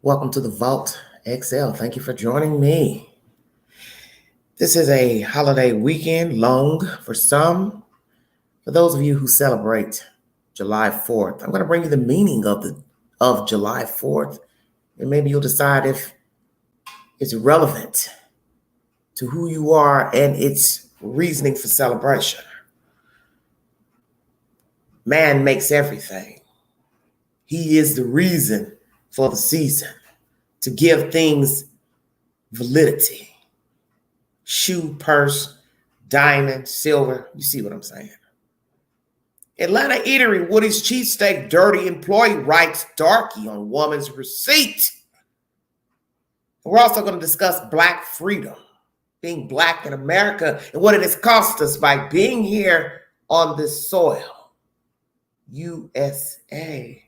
Welcome to the Vault XL. Thank you for joining me. This is a holiday weekend, long for some. For those of you who celebrate July 4th, I'm going to bring you the meaning of July 4th, and maybe you'll decide if it's relevant to who you are and its reasoning for celebration. Man makes everything. He is the reason for the season, to give things validity. Shoe, purse, diamond, silver. You see what I'm saying? Atlanta Eatery, Woody's Cheesesteak, dirty employee writes Darky on woman's receipt. We're also going to discuss Black freedom, being Black in America, and what it has cost us by being here on this soil. USA.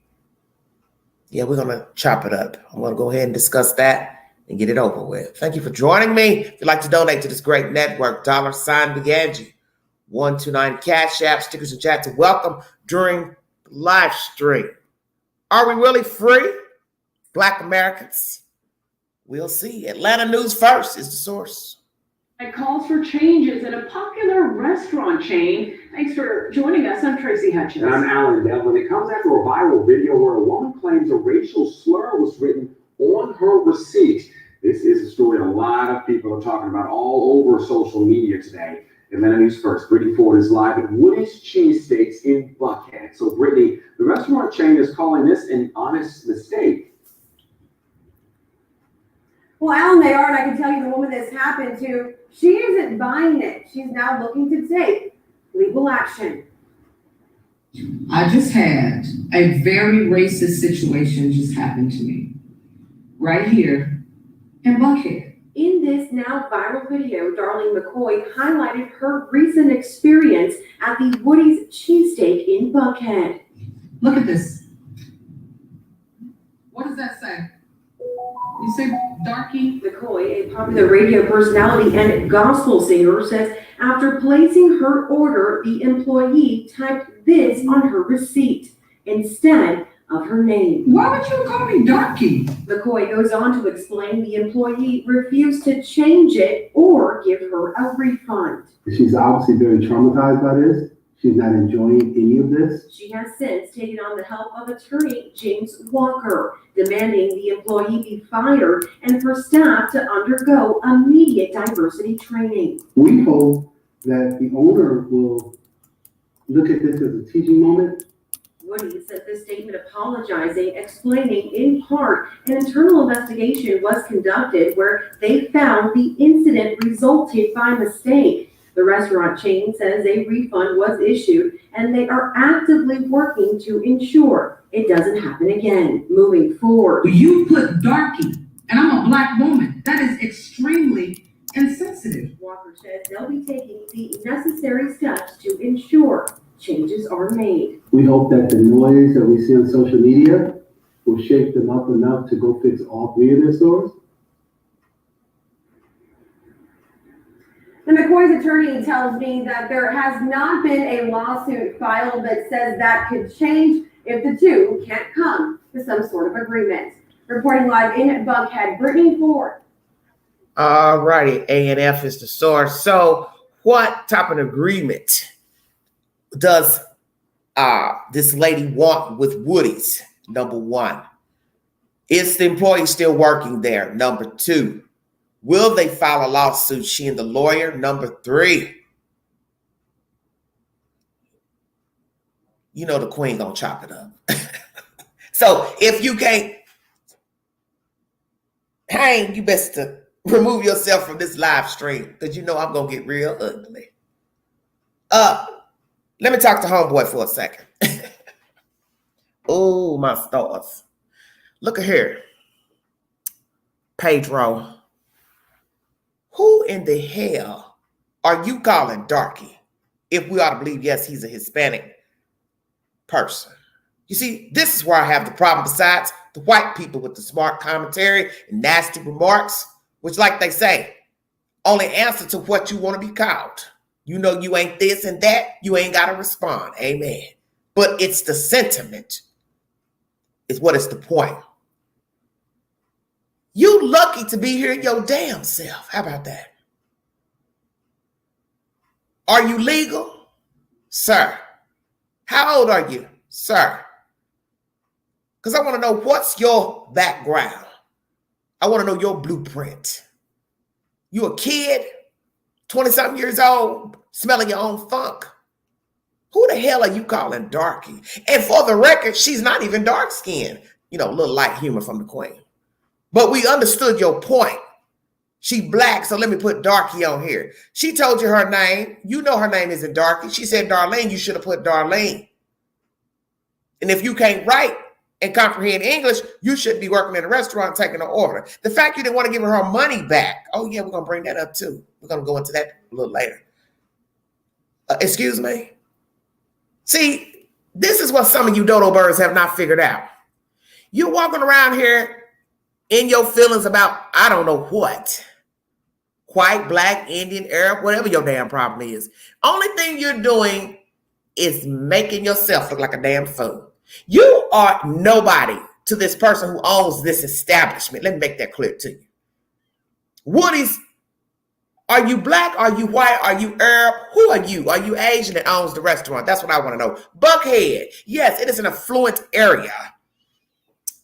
Yeah, we're going to chop it up. I'm going to go ahead and discuss that and get it over with. Thank you for joining me. If you'd like to donate to this great network, $Big 129 Cash App, stickers and chat to welcome during the live stream. Are we really free? Black Americans? We'll see. Atlanta News First is the source. It calls for changes in a popular restaurant chain. Thanks for joining us. I'm Tracy Hutchins. And I'm Alan Devlin. It comes after a viral video where a woman claims a racial slur was written on her receipt. This is a story a lot of people are talking about all over social media today. Atlanta News First. Brittany Ford is live at Woody's Cheesesteaks in Buckhead. So, Brittany, the restaurant chain is calling this an honest mistake. Well, Alan, they are, and I can tell you the woman this happened to, she isn't buying it. She's now looking to take legal action. I just had a very racist situation just happen to me right here in Buckhead. In this now viral video, Darlene McCoy highlighted her recent experience at the Woody's Cheesesteak in Buckhead. Look at this. What does that say? You say Darky? McCoy, a popular radio personality and gospel singer, says after placing her order, the employee typed this on her receipt instead of her name. Why would you call me Darky? McCoy goes on to explain the employee refused to change it or give her a refund. She's obviously very traumatized by this. She's not enjoying any of this. She has since taken on the help of attorney James Walker, demanding the employee be fired and for staff to undergo immediate diversity training. We hope that the owner will look at this as a teaching moment. Woody said this statement apologizing, explaining in part an internal investigation was conducted where they found the incident resulted by mistake. The restaurant chain says a refund was issued and they are actively working to ensure it doesn't happen again moving forward. You put Darky, and I'm a Black woman. That is extremely insensitive. Walker says they'll be taking the necessary steps to ensure changes are made. We hope that the noise that we see on social media will shake them up enough to go fix all three of their stores. And McCoy's attorney tells me that there has not been a lawsuit filed that says that could change if the two can't come to some sort of agreement. Reporting live in Buckhead, Brittany Ford. All righty, A&F is the source. So what type of agreement does this lady want with Woody's? Number one, is the employee still working there? Number two, will they file a lawsuit, she and the lawyer? Number three, you know the queen gonna chop it up. So if you can't hang, you best to remove yourself from this live stream because you know I'm gonna get real ugly. Let me talk to homeboy for a second. Oh, my stars. Look at here. Pedro. Who in the hell are you calling Darky? If we ought to believe, yes, he's a Hispanic person. You see, this is where I have the problem besides the white people with the smart commentary and nasty remarks, which, like they say, only answer to what you want to be called. You know you ain't this and that, you ain't got to respond. Amen. But it's the sentiment is what is the point. You lucky to be here your damn self. How about that? Are you legal? Sir. How old are you, sir? Because I want to know what's your background. I want to know your blueprint. You a kid, 20-something years old, smelling your own funk. Who the hell are you calling Darky? And for the record, she's not even dark-skinned. You know, a little light humor from the queen. But we understood your point. She black, so let me put Darky on here. She told you her name. You know her name isn't Darky. She said Darlene. You should have put Darlene. And if you can't write and comprehend English, you should be working in a restaurant taking an order. The fact you didn't want to give her money back. Oh, yeah, we're going to bring that up too. We're going to go into that a little later. Excuse me? See, this is what some of you dodo birds have not figured out. You're walking around here in your feelings about, I don't know what. White, black, Indian, Arab, whatever your damn problem is. Only thing you're doing is making yourself look like a damn fool. You are nobody to this person who owns this establishment. Let me make that clear to you. Woody's, are you black? Are you white? Are you Arab? Who are you? Are you Asian that owns the restaurant? That's what I want to know. Buckhead. Yes, it is an affluent area.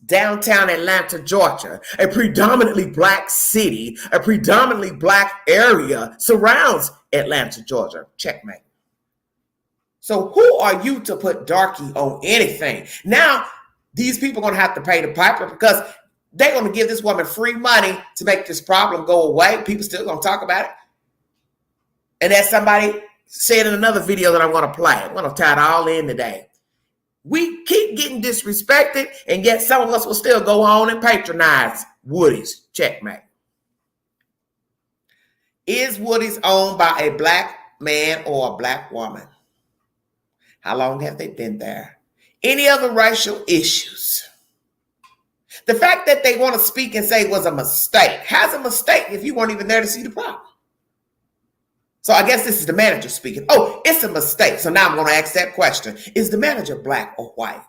Downtown Atlanta, Georgia, a predominantly black city, a predominantly black area surrounds Atlanta, Georgia. Checkmate. So who are you to put Darky on anything? Now, these people are going to have to pay the piper because they're going to give this woman free money to make this problem go away. People still going to talk about it. And as somebody said in another video that I'm going to play, I'm going to tie it all in today. We keep getting disrespected, and yet some of us will still go on and patronize Woody's. Checkmate. Is Woody's owned by a black man or a black woman? How long have they been there? Any other racial issues? The fact that they want to speak and say it was a mistake. How's a mistake if you weren't even there to see the problem? So I guess this is the manager speaking. Oh, it's a mistake. So now I'm going to ask that question. Is the manager black or white?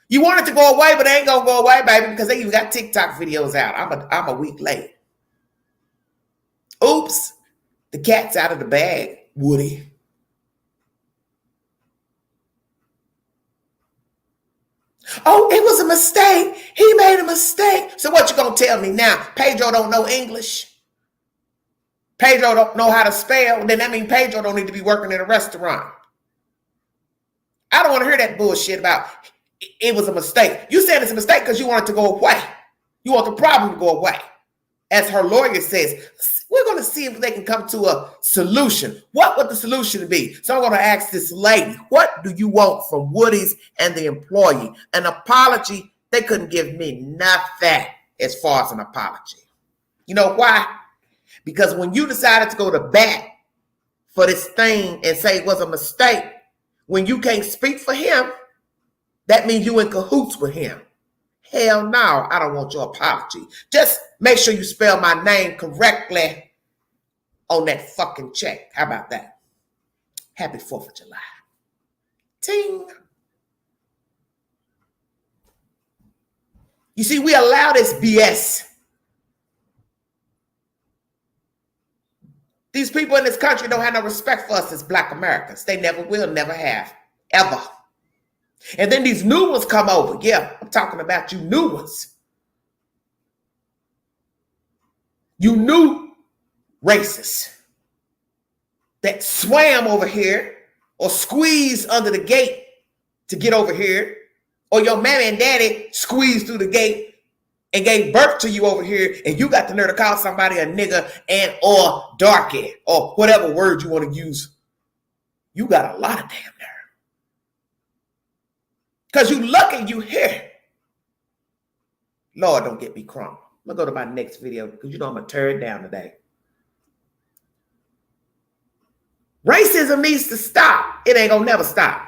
You want it to go away, but it ain't going to go away, baby, because they even got TikTok videos out. I'm a week late. Oops. The cat's out of the bag, Woody. Oh, it was a mistake. He made a mistake. So what you going to tell me now? Pedro don't know English. Pedro don't know how to spell, then that means Pedro don't need to be working in a restaurant. I don't want to hear that bullshit about it was a mistake. You said it's a mistake because you want it to go away. You want the problem to go away. As her lawyer says, we're going to see if they can come to a solution. What would the solution be? So I'm going to ask this lady, what do you want from Woody's and the employee? An apology? They couldn't give me nothing as far as an apology. You know why? Because when you decided to go to bat for this thing and say it was a mistake, when you can't speak for him, that means you in cahoots with him. Hell no, I don't want your apology. Just make sure you spell my name correctly on that fucking check. How about that? Happy 4th of July. Ting. You see, we allow this BS. These people in this country don't have no respect for us as Black Americans. They never will, never have, ever. And then these new ones come over. Yeah, I'm talking about you new ones. You new racists that swam over here or squeezed under the gate to get over here, or your mammy and daddy squeezed through the gate and gave birth to you over here, and you got the nerve to call somebody a nigga and or darky or whatever word you want to use. You got a lot of damn nerve. Because you lucky you here. Lord, don't get me crunk. I'm going to go to my next video because you know I'm going to tear it down today. Racism needs to stop. It ain't going to never stop.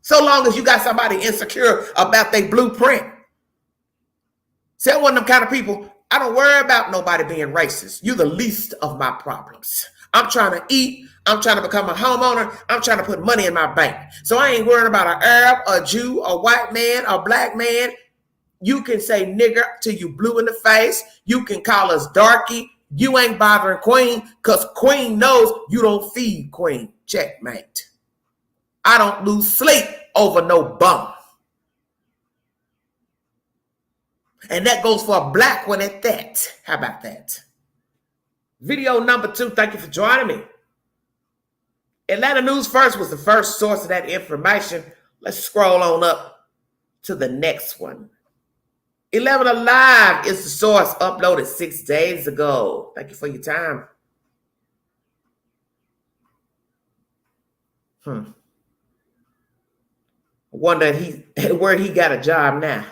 So long as you got somebody insecure about their blueprint. See, I'm one of them kind of people, I don't worry about nobody being racist. You're the least of my problems. I'm trying to eat. I'm trying to become a homeowner. I'm trying to put money in my bank. So I ain't worrying about an Arab, a Jew, a white man, a black man. You can say nigger till you blue in the face. You can call us Darky. You ain't bothering Queen because Queen knows you don't feed Queen. Checkmate. I don't lose sleep over no bum. And that goes for a black one at that. How about that? Video number 2. Thank you for joining me. Atlanta News First was the first source of that information. Let's scroll on up to the next one. 11 Alive is the source, uploaded 6 days ago. Thank you for your time. I wonder where he got a job now.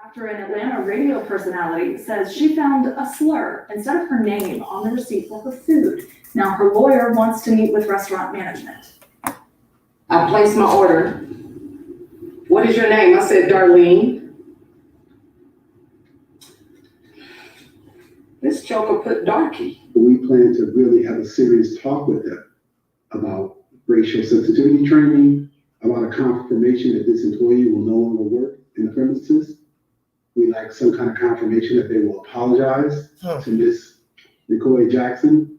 After an Atlanta radio personality says she found a slur instead of her name on the receipt for her food. Now her lawyer wants to meet with restaurant management. I placed my order. What is your name? I said, Darlene. This joker put Darky. We plan to really have a serious talk with them about racial sensitivity training, about a confirmation that this employee will no longer work in the premises. We like some kind of confirmation that they will apologize to Miss McCoy Jackson.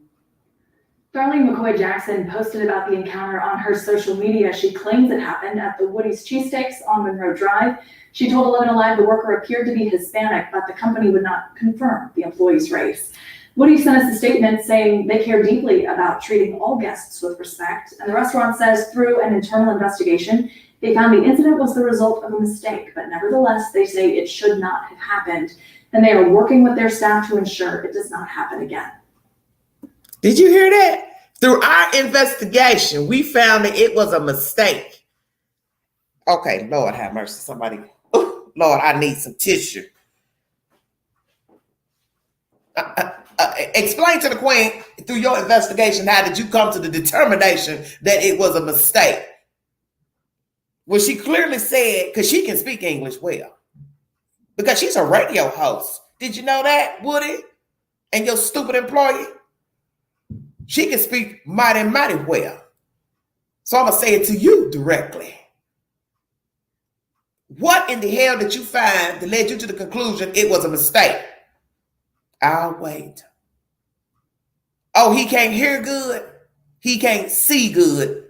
Darlene McCoy Jackson posted about the encounter on her social media. She claims it happened at the Woody's Cheesesteaks on Monroe Drive. She told 11 Alive the worker appeared to be Hispanic, but the company would not confirm the employee's race. Woody sent us a statement saying they care deeply about treating all guests with respect, and the restaurant says through an internal investigation, they found the incident was the result of a mistake, but nevertheless, they say it should not have happened, and they are working with their staff to ensure it does not happen again. Did you hear that? Through our investigation, we found that it was a mistake. Okay, Lord have mercy, somebody. Oh, Lord, I need some tissue. Explain to the Queen, through your investigation, how did you come to the determination that it was a mistake? Well, she clearly said, because she can speak English well, because she's a radio host. Did you know that, Woody? And your stupid employee? She can speak mighty, mighty well. So I'm going to say it to you directly. What in the hell did you find that led you to the conclusion it was a mistake? I'll wait. Oh, he can't hear good, he can't see good,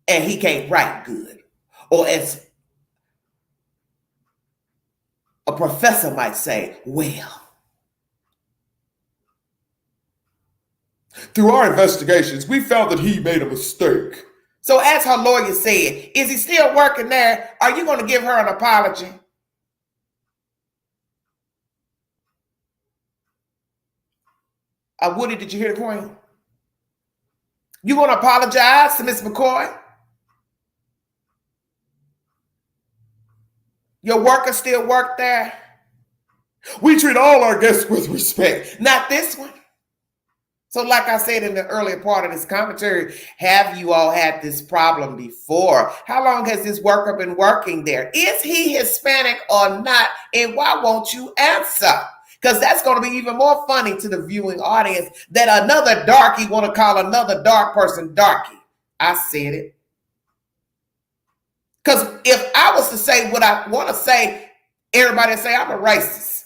and he can't write good. Or as a professor might say, well. Through our investigations, we found that he made a mistake. So as her lawyer said, is he still working there? Are you going to give her an apology? Woody, did you hear the Queen? You going to apologize to Miss McCoy? Your workers still work there? We treat all our guests with respect. Not this one. So like I said in the earlier part of this commentary, have you all had this problem before? How long has this worker been working there? Is he Hispanic or not? And why won't you answer? Because that's going to be even more funny to the viewing audience that another darky want to call another dark person darky. I said it. Because if I was to say what I want to say, everybody would say I'm a racist.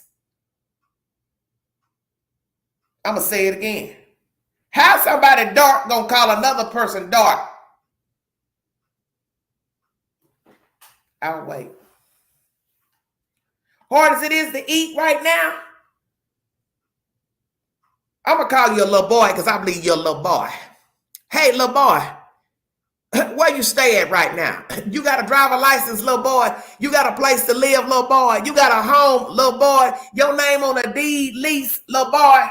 I'm going to say it again. How somebody dark gonna call another person dark? I'll wait. Hard as it is to eat right now, I'm gonna call you a little boy because I believe you're a little boy. Hey, little boy, where you stay at right now? You got a driver license, little boy? You got a place to live, little boy? You got a home, little boy? Your name on a deed lease, little boy?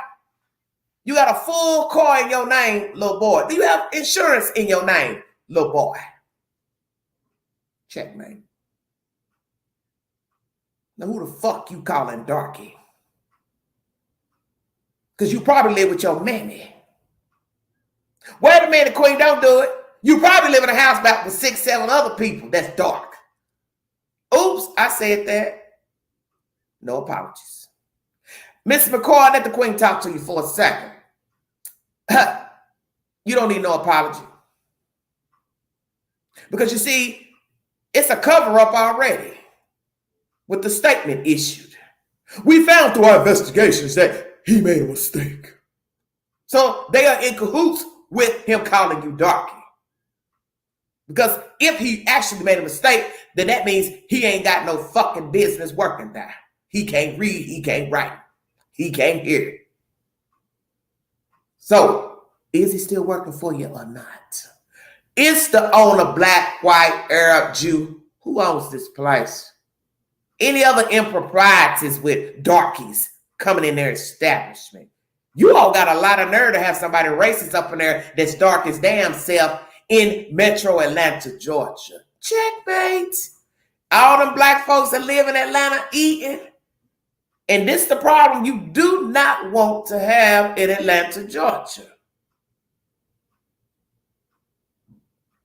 You got a full car in your name, little boy? Do you have insurance in your name, little boy? Checkmate. Now who the fuck you calling Darky? Because you probably live with your mammy. Wait a minute, Queen, don't do it. You probably live in a house about with 6, 7 other people that's dark. Oops, I said that. No apologies. Miss McCoy, let the Queen talk to you for a second. You don't need no apology. Because you see, it's a cover-up already. with the statement issued. We found through our investigations that he made a mistake. So they are in cahoots with him calling you Darky. Because if he actually made a mistake, then that means he ain't got no fucking business working there. He can't read, he can't write, he can't hear. So, is he still working for you or not? Is the owner black, white, Arab, Jew? Who owns this place? Any other improprieties with darkies coming in their establishment? You all got a lot of nerve to have somebody racist up in there that's dark as damn self in Metro Atlanta, Georgia. Checkmate. All them black folks that live in Atlanta eating. And this is the problem you do not want to have in Atlanta, Georgia.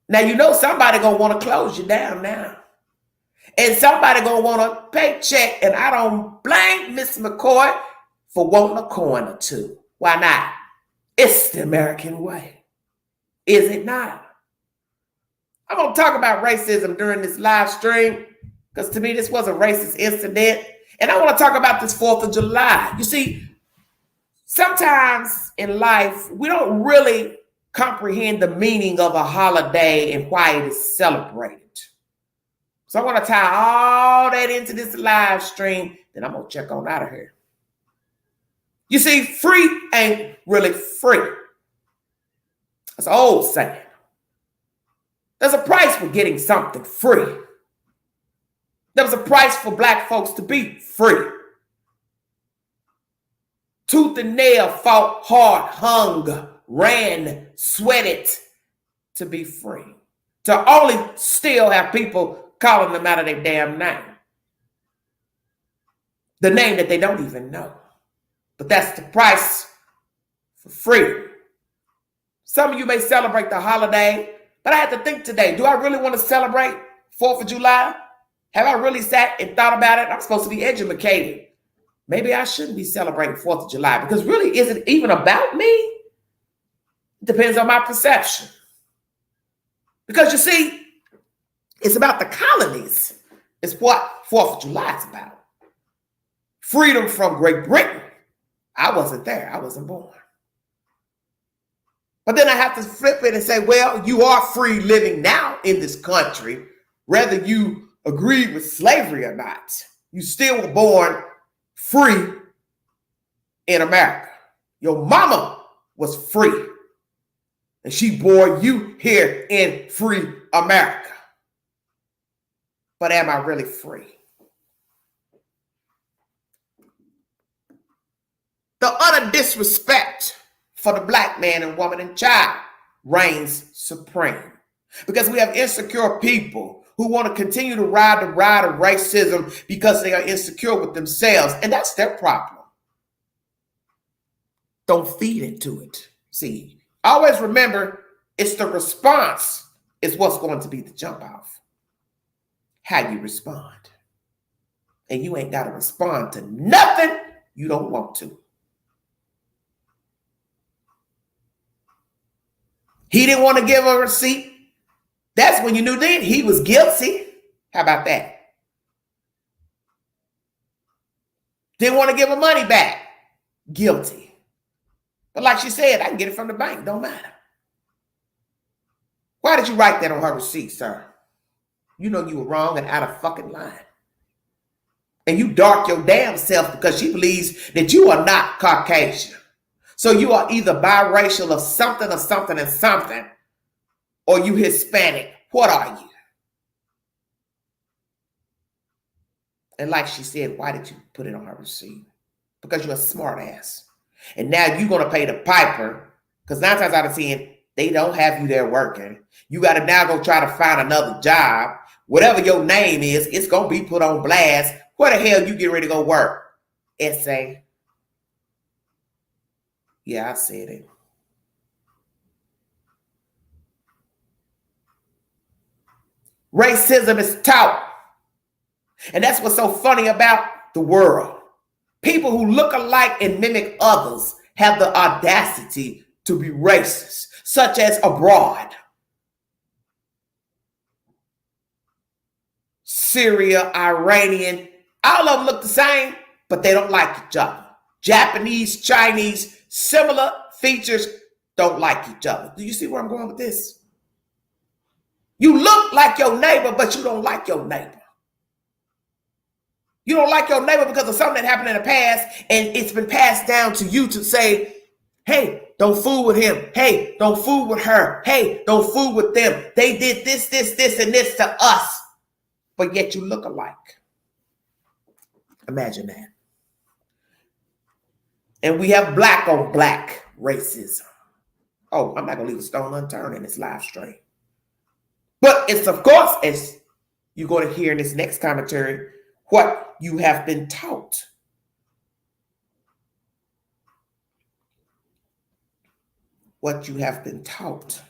Now, you know somebody going to want to close you down now. And somebody going to want a paycheck. And I don't blame Miss McCoy for wanting a coin or two. Why not? It's the American way. Is it not? I'm going to talk about racism during this live stream because to me, this was a racist incident. And I want to talk about this 4th of July. You see, sometimes in life, we don't really comprehend the meaning of a holiday and why it is celebrated. So I want to tie all that into this live stream. Then I'm going to check on out of here. You see, free ain't really free. That's an old saying. There's a price for getting something free. There was a price for black folks to be free. Tooth and nail, fought hard, hung, ran, sweated to be free. To only still have people calling them out of their damn name. The name that they don't even know. But that's the price for freedom. Some of you may celebrate the holiday, but I had to think today, do I really want to celebrate 4th of July? Have I really sat and thought about it? I'm supposed to be educated. Maybe I shouldn't be celebrating 4th of July because really, is it even about me? It depends on my perception. Because you see, it's about the colonies. It's what 4th of July is about. Freedom from Great Britain. I wasn't there. I wasn't born. But then I have to flip it and say, well, you are free living now in this country, whether you agreed with slavery or not. You still were born free in America. Your mama was free, and she bore you here in free America. But am I really free? The utter disrespect for the black man and woman and child reigns supreme. Because we have insecure people who want to continue to ride the ride of racism because they are insecure with themselves. And that's their problem. Don't feed into it. See, always remember, it's the response is what's going to be the jump off. How you respond. And you ain't got to respond to nothing you don't want to. He didn't want to give a receipt. That's when you knew then he was guilty. How about that? Didn't want to give her money back. Guilty. But like she said, I can get it from the bank. Don't matter. Why did you write that on her receipt, sir? You know you were wrong and out of fucking line. And you dark your damn self because she believes that you are not Caucasian. So you are either biracial of something or something and something, or you Hispanic. What are you? And like she said, why did you put it on her receipt? Because you're a smart ass. And now you're going to pay the piper because 9 times out of 10, they don't have you there working. You got to now go try to find another job. Whatever your name is, it's going to be put on blast. Where the hell you get ready to go work? SA. Yeah, I said it. Racism is taught. And that's what's so funny about the world. People who look alike and mimic others have the audacity to be racist, such as abroad. Syria, Iranian, All of them look the same, but they don't like each other. Japanese, Chinese, similar features, don't like each other. Do you see where I'm going with this? You look like your neighbor, but you don't like your neighbor. You don't like your neighbor because of something that happened in the past, and it's been passed down to you to say, hey, don't fool with him. Hey, don't fool with her. Hey, don't fool with them. They did this, and this to us, but yet you look alike. Imagine that. And we have black on black racism. Oh, I'm not going to leave a stone unturned in this live stream. But it's, of course, as you're going to hear in this next commentary, what you have been taught. What you have been taught.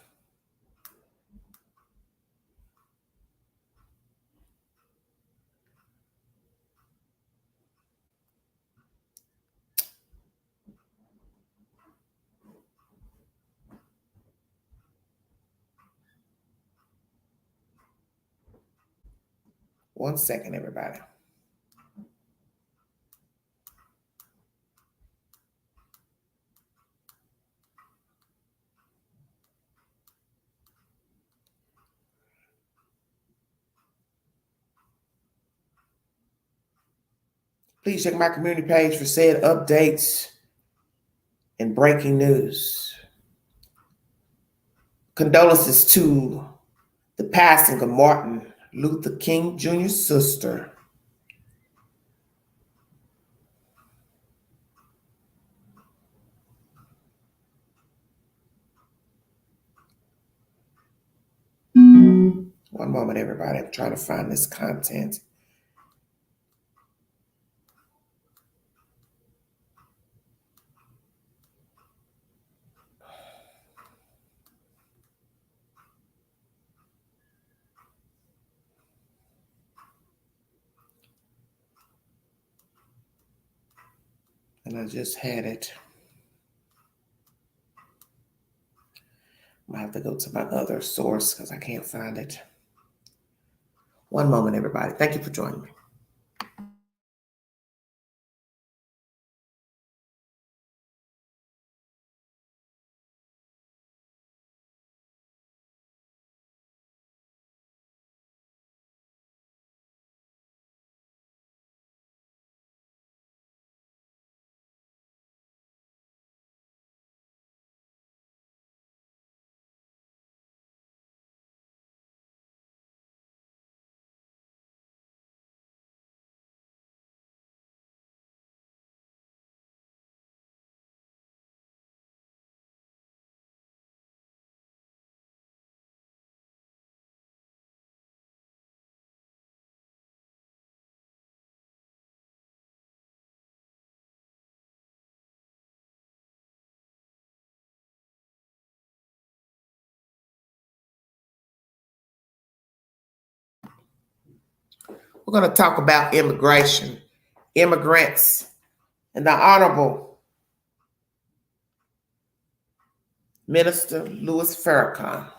One second, everybody. Please check my community page for said updates and breaking news. Condolences to the passing of Martin Luther King Jr.'s sister. One moment, everybody. I'm trying to find this content. And I just had it. I have to go to my other source because I can't find it. One moment, everybody. Thank you for joining me. We're going to talk about immigration, immigrants, and the Honorable Minister Louis Farrakhan.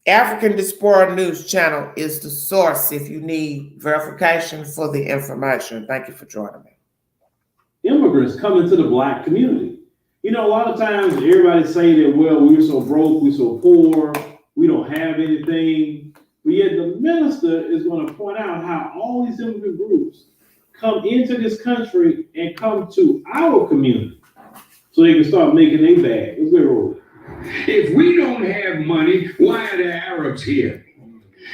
African Diaspora News Channel is the source if you need verification for the information. Thank you for joining me. Immigrants come into the Black community. You know, a lot of times everybody say that, well, we're so broke, we're so poor, we don't have anything. But yet the minister is going to point out how all these immigrant groups come into this country and come to our community so they can start making their bag. Let's go roll. If we don't have money, why are the Arabs here?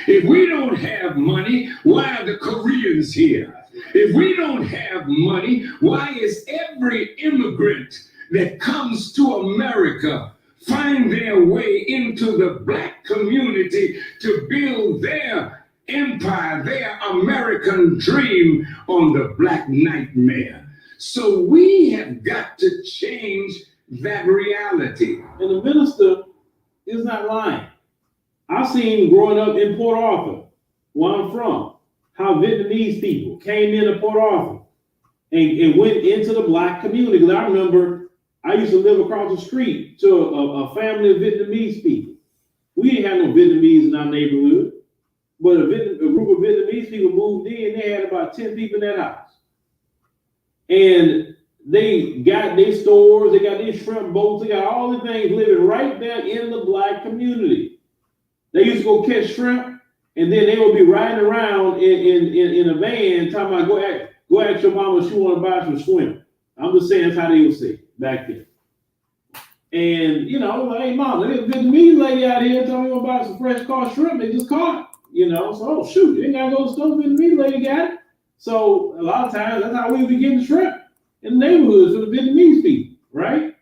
If we don't have money, why are the Koreans here? If we don't have money, why is every immigrant that comes to America find their way into the Black community to build their empire, their American dream on the Black nightmare? So we have got to change that reality. And the minister is not lying. I've seen growing up in Port Arthur, where I'm from, how Vietnamese people came into Port Arthur and went into the Black community. Because I remember I used to live across the street to a family of Vietnamese people. We didn't have no Vietnamese in our neighborhood, but a group of Vietnamese Vietnamese people moved in, they had about 10 people in that house. And they got their stores, they got these shrimp boats, they got all the things living right there in the black community. They used to go catch shrimp, and then they would be riding around in a van talking about go ask your mama if she want to buy some shrimp. I'm just saying that's how they would say it back then. And you know, like, hey mama, there's a Vietnamese lady out here telling me about some fresh caught shrimp they just caught. You know, so oh shoot, you ain't gotta go to the store, Vietnamese lady got it. So a lot of times that's how we be getting shrimp in the neighborhoods for the Vietnamese people, right?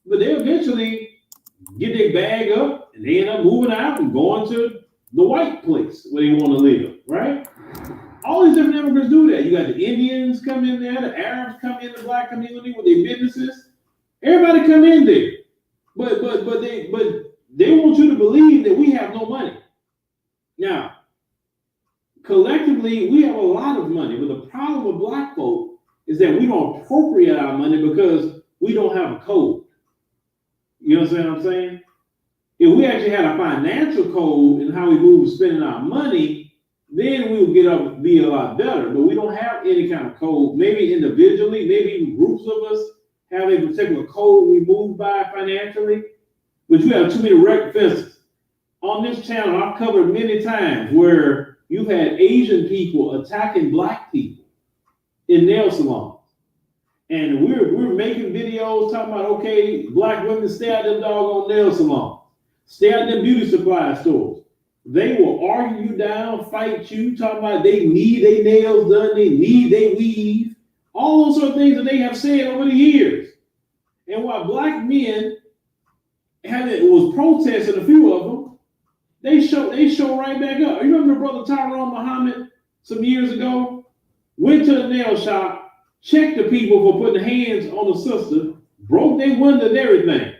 But they eventually get their bag up and they end up moving out and going to the white place where they want to live, right? All these different immigrants do that. You got the Indians come in there, the Arabs come in the black community with their businesses. Everybody come in there. But they want you to believe that we have no money. Now, collectively, we have a lot of money, but the problem with black folk is that we don't appropriate our money because we don't have a code. You understand what I'm saying? If we actually had a financial code in how we move spending our money, then we would be a lot better. But we don't have any kind of code. Maybe individually, maybe even groups of us have a particular code we move by financially, but you have too many rec fences. On this channel, I've covered many times where you've had Asian people attacking black people in nail salons. And we're making videos talking about, okay, black women stay out them doggone nail salons, stay out them beauty supply stores. They will argue you down, fight you, talking about they need their nails done, they need their weave, all those sort of things that they have said over the years. And while black men was protesting, a few of them, they show right back up. You remember Brother Tyrone Muhammad some years ago? Went to the nail shop, checked the people for putting hands on the sister, broke their window and everything.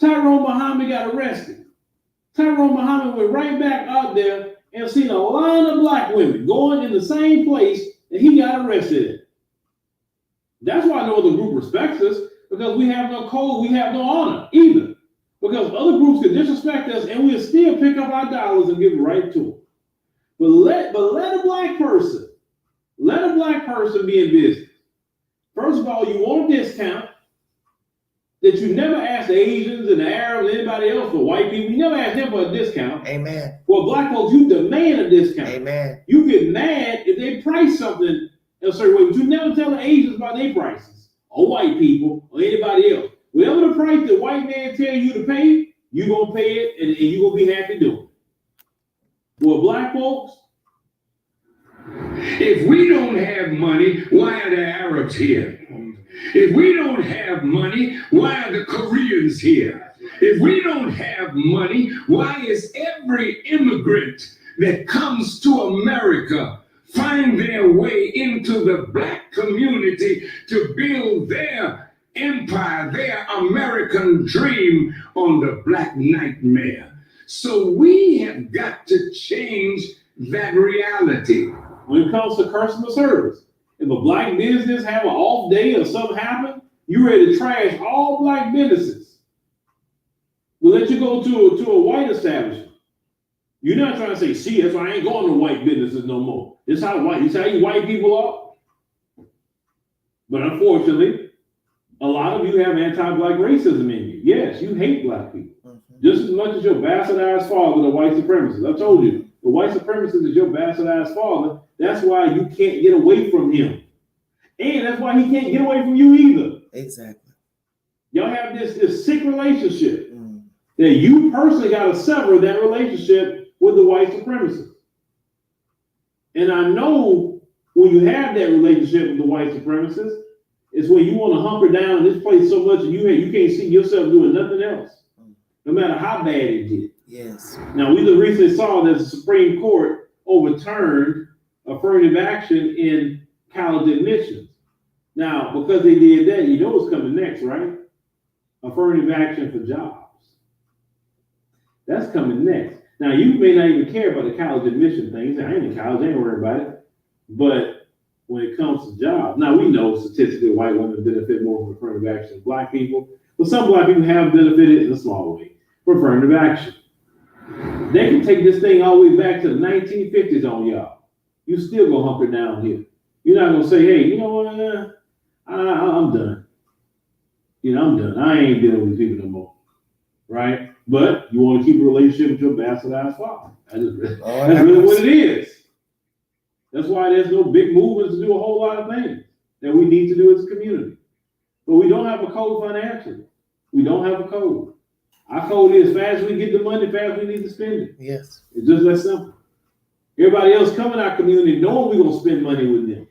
Tyrone Muhammad got arrested. Tyrone Muhammad went right back out there and seen a line of black women going in the same place that he got arrested at. That's why no other group respects us, because we have no code, we have no honor either. Because other groups can disrespect us and we'll still pick up our dollars and give it right to them. But let a black person be in business. First of all, you want a discount that you never ask the Asians and the Arabs, anybody else, for white people. You never ask them for a discount. Amen. Well, black folks, you demand a discount. Amen. You get mad if they price something a certain way, but you never tell the Asians about their prices, or white people, or anybody else. Whatever the price the white man tell you to pay, you're going to pay it, and you're going to be happy doing it. Well, black folks, if we don't have money, why are the Arabs here? If we don't have money, why are the Koreans here? If we don't have money, why is every immigrant that comes to America find their way into the black community to build their empire, their American dream on the black nightmare? So we have got to change that reality. when it comes to customer service, if a black business have an off day or something happen, you ready to trash all black businesses. We'll let you go to a white establishment. You're not trying to say, see, that's why I ain't going to white businesses no more. This how you white people are. But unfortunately, a lot of you have anti-black racism in you. Yes, you hate black people. Just as much as your bastardized father, the white supremacist. I told you, the white supremacist is your bastardized father. That's why you can't get away from him. And that's why he can't get away from you either. Exactly. Y'all have this sick relationship that you personally got to sever that relationship with the white supremacist. And I know when you have that relationship with the white supremacist, it's when you want to hunker down in this place so much and you can't see yourself doing nothing else, no matter how bad it gets. Yes. Now, we just recently saw that the Supreme Court overturned affirmative action in college admissions. Now, because they did that, you know what's coming next, right? Affirmative action for jobs. That's coming next. Now, you may not even care about the college admission thing. You say, I ain't in college, I ain't worried about it. But when it comes to jobs, now we know statistically white women benefit more from affirmative action than black people, but some black people have benefited in a small way from affirmative action. They can take this thing all the way back to the 1950s on y'all. you still gonna hunker down here. You're not gonna say, hey, you know what, I'm done. I'm done. I ain't dealing with people no more. Right? But you want to keep a relationship with your bastardized father. That's really what it is. That's why there's no big movements to do a whole lot of things that we need to do as a community. But we don't have a code financially. We don't have a code. Our code is fast as we get the money, fast we need to spend it. Yes. It's just that simple. Everybody else come in our community knowing we're going to spend money with them.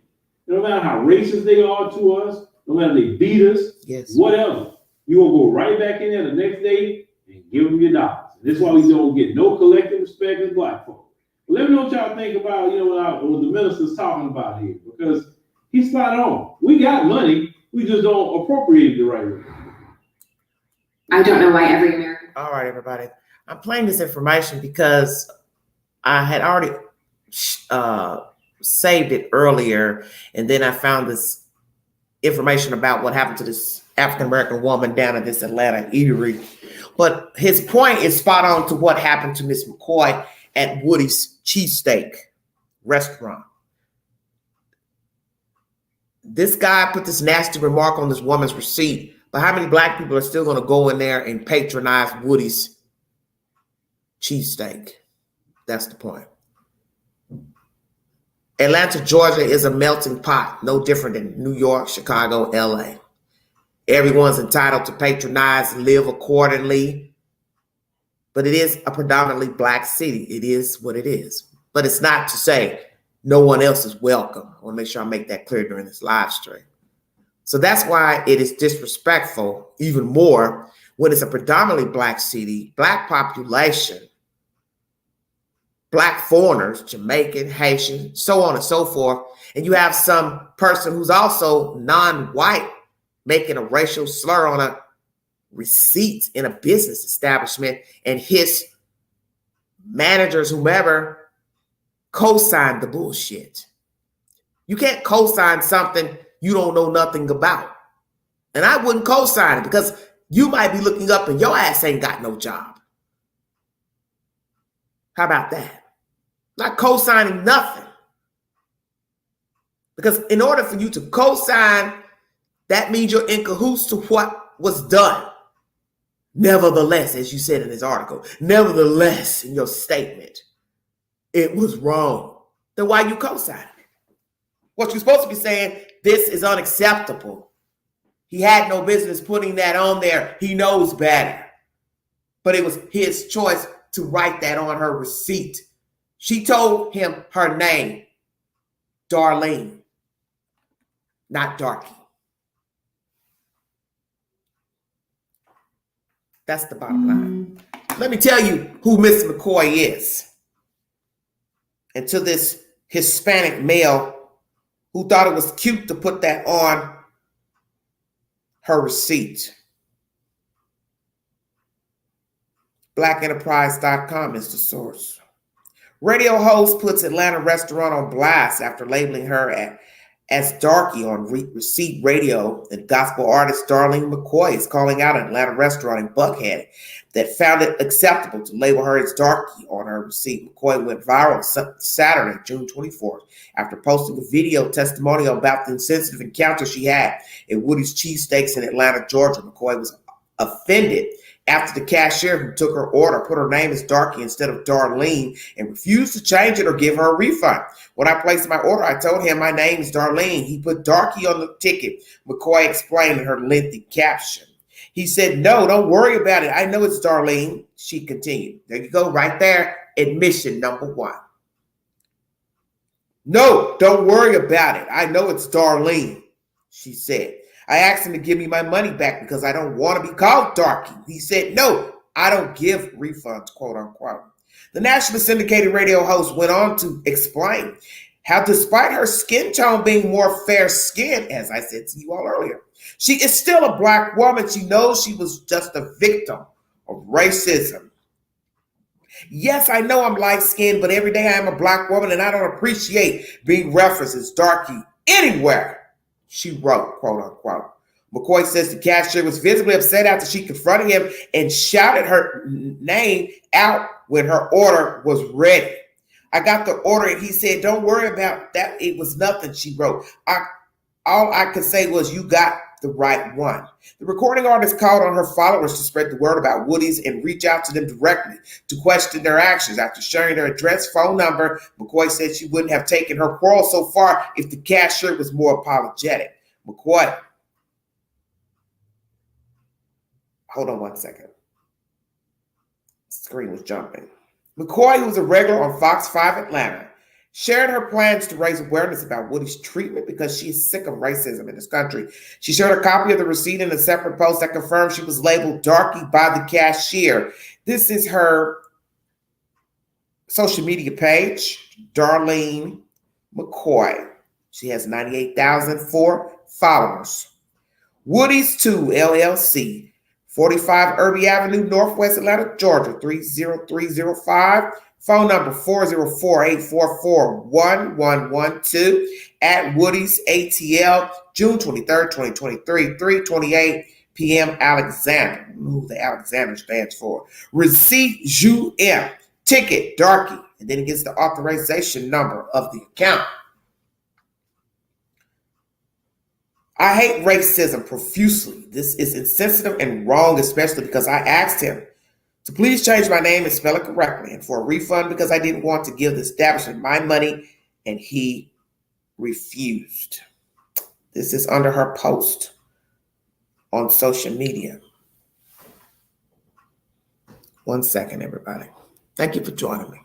No matter how racist they are to us, no matter they beat us, yes, whatever, you're going to go right back in there the next day and give them your dollars. And that's why we don't get no collective respect as black folks. Let me know what y'all think about, what the minister's talking about here, because he's spot on. We got money, we just don't appropriate it the right way. I don't know why every American. All right, everybody. I'm playing this information because I had already saved it earlier, and then I found this information about what happened to this African-American woman down at this Atlanta eatery. But his point is spot on to what happened to Miss McCoy at Woody's Cheesesteak restaurant. This guy put this nasty remark on this woman's receipt, but how many black people are still going to go in there and patronize Woody's Cheesesteak? That's the point. Atlanta, Georgia is a melting pot, no different than New York, Chicago, LA. Everyone's entitled to patronize, live accordingly, but it is a predominantly black city. It is what it is, but it's not to say no one else is welcome. I want to make sure I make that clear during this live stream. So that's why it is disrespectful even more when it's a predominantly black city, black population, black foreigners, Jamaican, Haitian, so on and so forth. And you have some person who's also non-white making a racial slur on a receipt in a business establishment, and his managers, whomever, co-signed the bullshit. You can't co-sign something you don't know nothing about. And I wouldn't co-sign it because you might be looking up and your ass ain't got no job. How about that? Not co-signing nothing. Because in order for you to co-sign, that means you're in cahoots to what was done. Nevertheless, as you said in this article, nevertheless, in your statement, it was wrong. Then why you co-signing it? What you're supposed to be saying, this is unacceptable. He had no business putting that on there. He knows better. But it was his choice to write that on her receipt. She told him her name, Darlene, not Darky. That's the bottom line. Let me tell you who Miss McCoy is. And to this Hispanic male who thought it was cute to put that on her receipt. BlackEnterprise.com is the source. Radio host puts Atlanta restaurant on blast after labeling her as Darky on Receipt Radio, and gospel artist Darlene McCoy is calling out an Atlanta restaurant in Buckhead that found it acceptable to label her as Darky on her receipt. McCoy went viral Saturday, June 24th, after posting a video testimonial about the insensitive encounter she had at Woody's Cheesesteaks in Atlanta, Georgia. McCoy was offended after the cashier who took her order put her name as Darky instead of Darlene and refused to change it or give her a refund. When I placed my order, I told him my name is Darlene. He put Darky on the ticket, McCoy explained in her lengthy caption. He said, no, don't worry about it. I know it's Darlene, she continued. There you go, right there, admission number one. No, don't worry about it. I know it's Darlene, she said. I asked him to give me my money back because I don't want to be called Darky. He said, no, I don't give refunds, quote unquote. The nationally syndicated radio host went on to explain how despite her skin tone being more fair-skinned, as I said to you all earlier, she is still a black woman. She knows she was just a victim of racism. Yes, I know I'm light-skinned, but every day I am a black woman and I don't appreciate being referenced as Darky anywhere, she wrote, quote unquote. McCoy says the cashier was visibly upset after she confronted him and shouted her name out when her order was ready. I got the order and he said, don't worry about that. It was nothing, she wrote. All I could say was you got the right one. The recording artist called on her followers to spread the word about Woody's and reach out to them directly to question their actions. After sharing their address, phone number, McCoy said she wouldn't have taken her quarrel so far if the cashier was more apologetic. McCoy, hold on one second. Screen was jumping. McCoy, who's a regular on Fox 5 Atlanta, shared her plans to raise awareness about Woody's treatment because she is sick of racism in this country. She shared a copy of the receipt in a separate post that confirmed she was labeled Darky by the cashier. This is her social media page, Darlene McCoy. She has 98,004 followers. Woody's 2 LLC, 45 Irby Avenue, Northwest Atlanta, Georgia, 30305. Phone number 404-844-1112 at Woody's ATL, June 23rd, 2023, 3:28 p.m. Alexander. I don't know who the Alexander stands for. Receipt JUM, ticket Darky, and then it gets the authorization number of the account. I hate racism profusely. This is insensitive and wrong, especially because I asked him to please change my name and spell it correctly, and for a refund because I didn't want to give the establishment my money, and he refused. This is under her post on social media. One second, everybody. Thank you for joining me.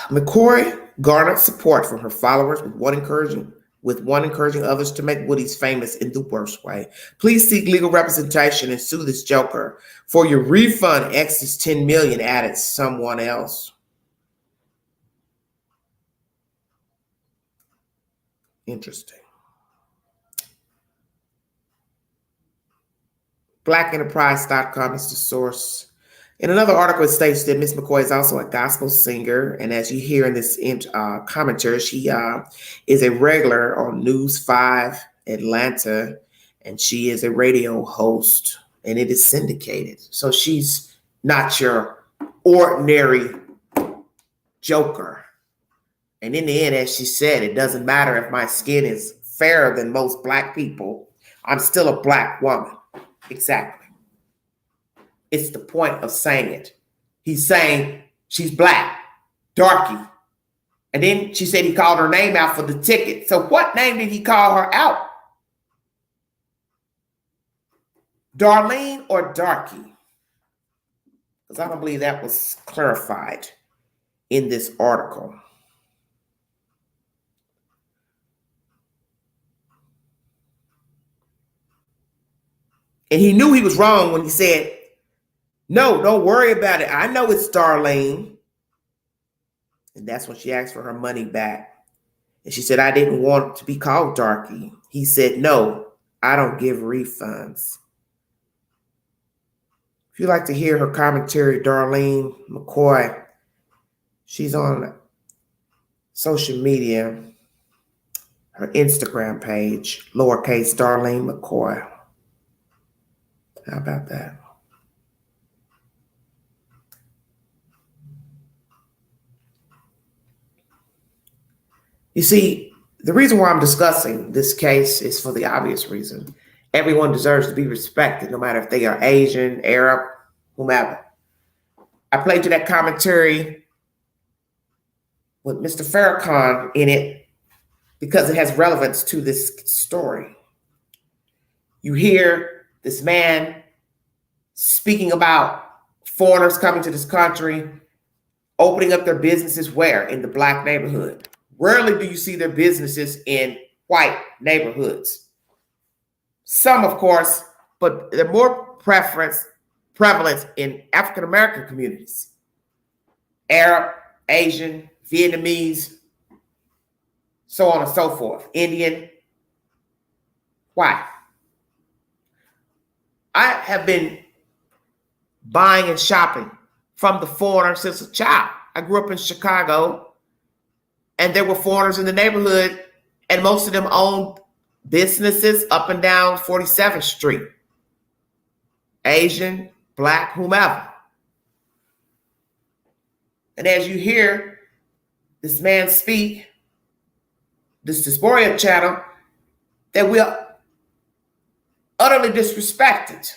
McCoy garnered support from her followers with one encouraging others to make Woody's famous in the worst way. Please seek legal representation and sue this joker. For your refund, X is $10 million, added someone else. Interesting. BlackEnterprise.com is the source. In another article, it states that Miss McCoy is also a gospel singer, and as you hear in this commentary, she is a regular on News 5 Atlanta, and she is a radio host, and it is syndicated. So she's not your ordinary joker. And in the end, as she said, it doesn't matter if my skin is fairer than most Black people. I'm still a Black woman. Exactly. It's the point of saying it. He's saying she's Black, Darky. And then she said he called her name out for the ticket. So what name did he call her out? Darlene or Darky? Because I don't believe that was clarified in this article. And he knew he was wrong when he said, no, don't worry about it. I know it's Darlene. And that's when she asked for her money back. And she said, I didn't want to be called Darky. He said, no, I don't give refunds. If you'd like to hear her commentary, Darlene McCoy, she's on social media, her Instagram page, lowercase Darlene McCoy. How about that? You see, the reason why I'm discussing this case is for the obvious reason. Everyone deserves to be respected, no matter if they are Asian, Arab, whomever. I played you that commentary with Mr. Farrakhan in it because it has relevance to this story. You hear this man speaking about foreigners coming to this country, opening up their businesses where? In the Black neighborhood. Rarely do you see their businesses in white neighborhoods. Some, of course, but they're more prevalent in African-American communities. Arab, Asian, Vietnamese, so on and so forth. Indian. Why? I have been buying and shopping from the foreigner since a child. I grew up in Chicago. And there were foreigners in the neighborhood, and most of them owned businesses up and down 47th Street. Asian, Black, whomever. And as you hear this man speak, this dysphoria channel, that we are utterly disrespected.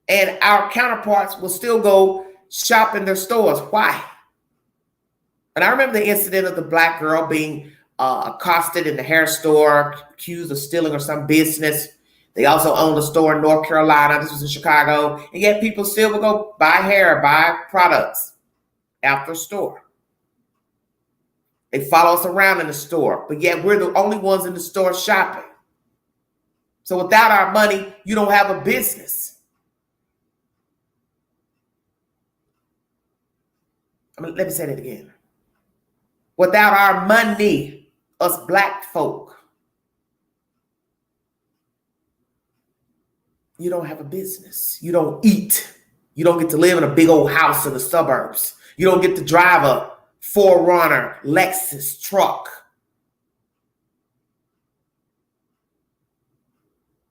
And our counterparts will still go shop in their stores. Why? And I remember the incident of the Black girl being accosted in the hair store, accused of stealing or some business. They also owned a store in North Carolina. This was in Chicago. And yet people still would go buy hair, buy products after the store. They follow us around in the store, but yet we're the only ones in the store shopping. So without our money, you don't have a business. Let me say that again. Without our money, us Black folk, you don't have a business. You don't eat. You don't get to live in a big old house in the suburbs. You don't get to drive a 4Runner Lexus truck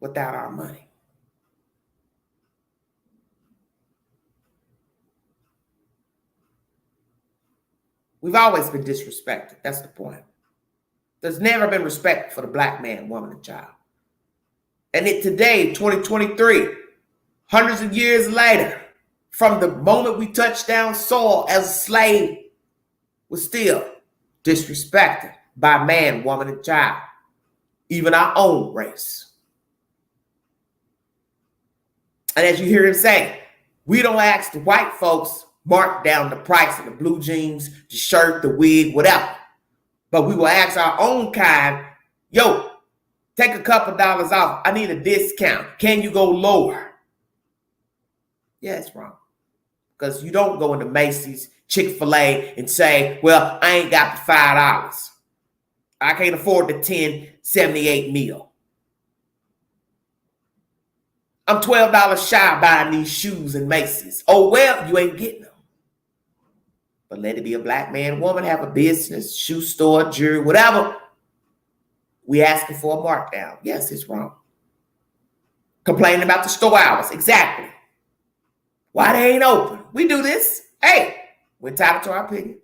without our money. We've always been disrespected. That's the point. There's never been respect for the Black man, woman, and child. And today, 2023, hundreds of years later, from the moment we touched down soil as a slave, we're still disrespected by man, woman, and child, even our own race. And as you hear him say, we don't ask the white folks mark down the price of the blue jeans, the shirt, the wig, whatever. But we will ask our own kind, yo, take a couple dollars off. I need a discount. Can you go lower? Yeah, it's wrong. Because you don't go into Macy's, Chick-fil-A and say, well, I ain't got the $5. I can't afford the $10.78 meal. I'm $12 shy buying these shoes in Macy's. Oh, well, you ain't getting them. But let it be a Black man, woman, have a business, shoe store, jewelry, whatever. We asking for a markdown. Yes, it's wrong. Complaining about the store hours. Exactly. Why they ain't open? We do this. Hey, we're entitled to our opinion.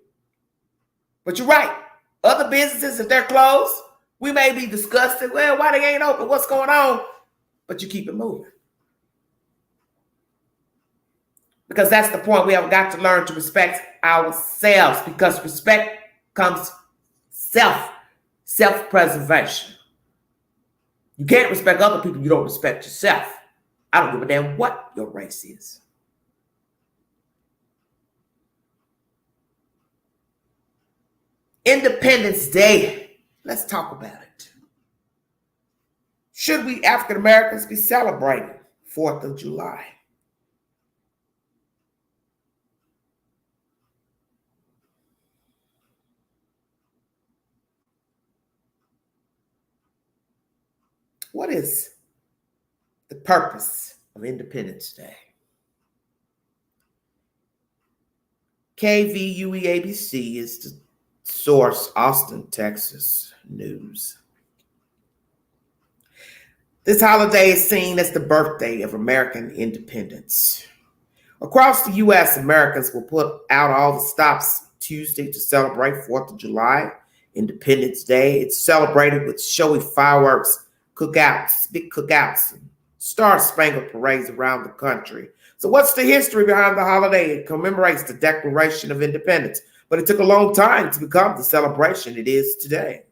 But you're right. Other businesses, if they're closed, we may be disgusted. Well, why they ain't open? What's going on? But you keep it moving. Because that's the point. We have got to learn to respect ourselves, because respect comes self-preservation. You can't respect other people. You don't respect yourself. I don't give a damn what your race is. Independence Day. Let's talk about it. Should we African Americans be celebrating 4th of July? What is the purpose of Independence Day? KVUE-ABC is the source, Austin, Texas news. This holiday is seen as the birthday of American independence. Across the U.S., Americans will put out all the stops Tuesday to celebrate 4th of July, Independence Day. It's celebrated with showy fireworks, cookouts, big cookouts, and star-spangled parades around the country. So what's the history behind the holiday? It commemorates the Declaration of Independence, but it took a long time to become the celebration it is today.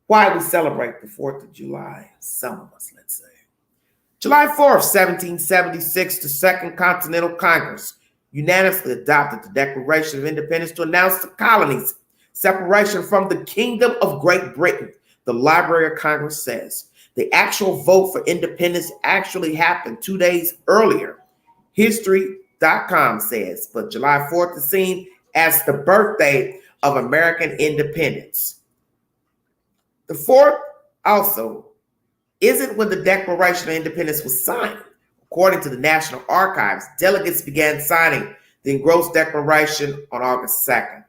Why we celebrate the 4th of July? Some of us, let's say. July 4th, 1776, the Second Continental Congress unanimously adopted the Declaration of Independence to announce the colonies' separation from the Kingdom of Great Britain. The Library of Congress says the actual vote for independence actually happened 2 days earlier. History.com says, but July 4th is seen as the birthday of American independence. The 4th also isn't when the Declaration of Independence was signed. According to the National Archives, delegates began signing the engrossed declaration on August 2nd.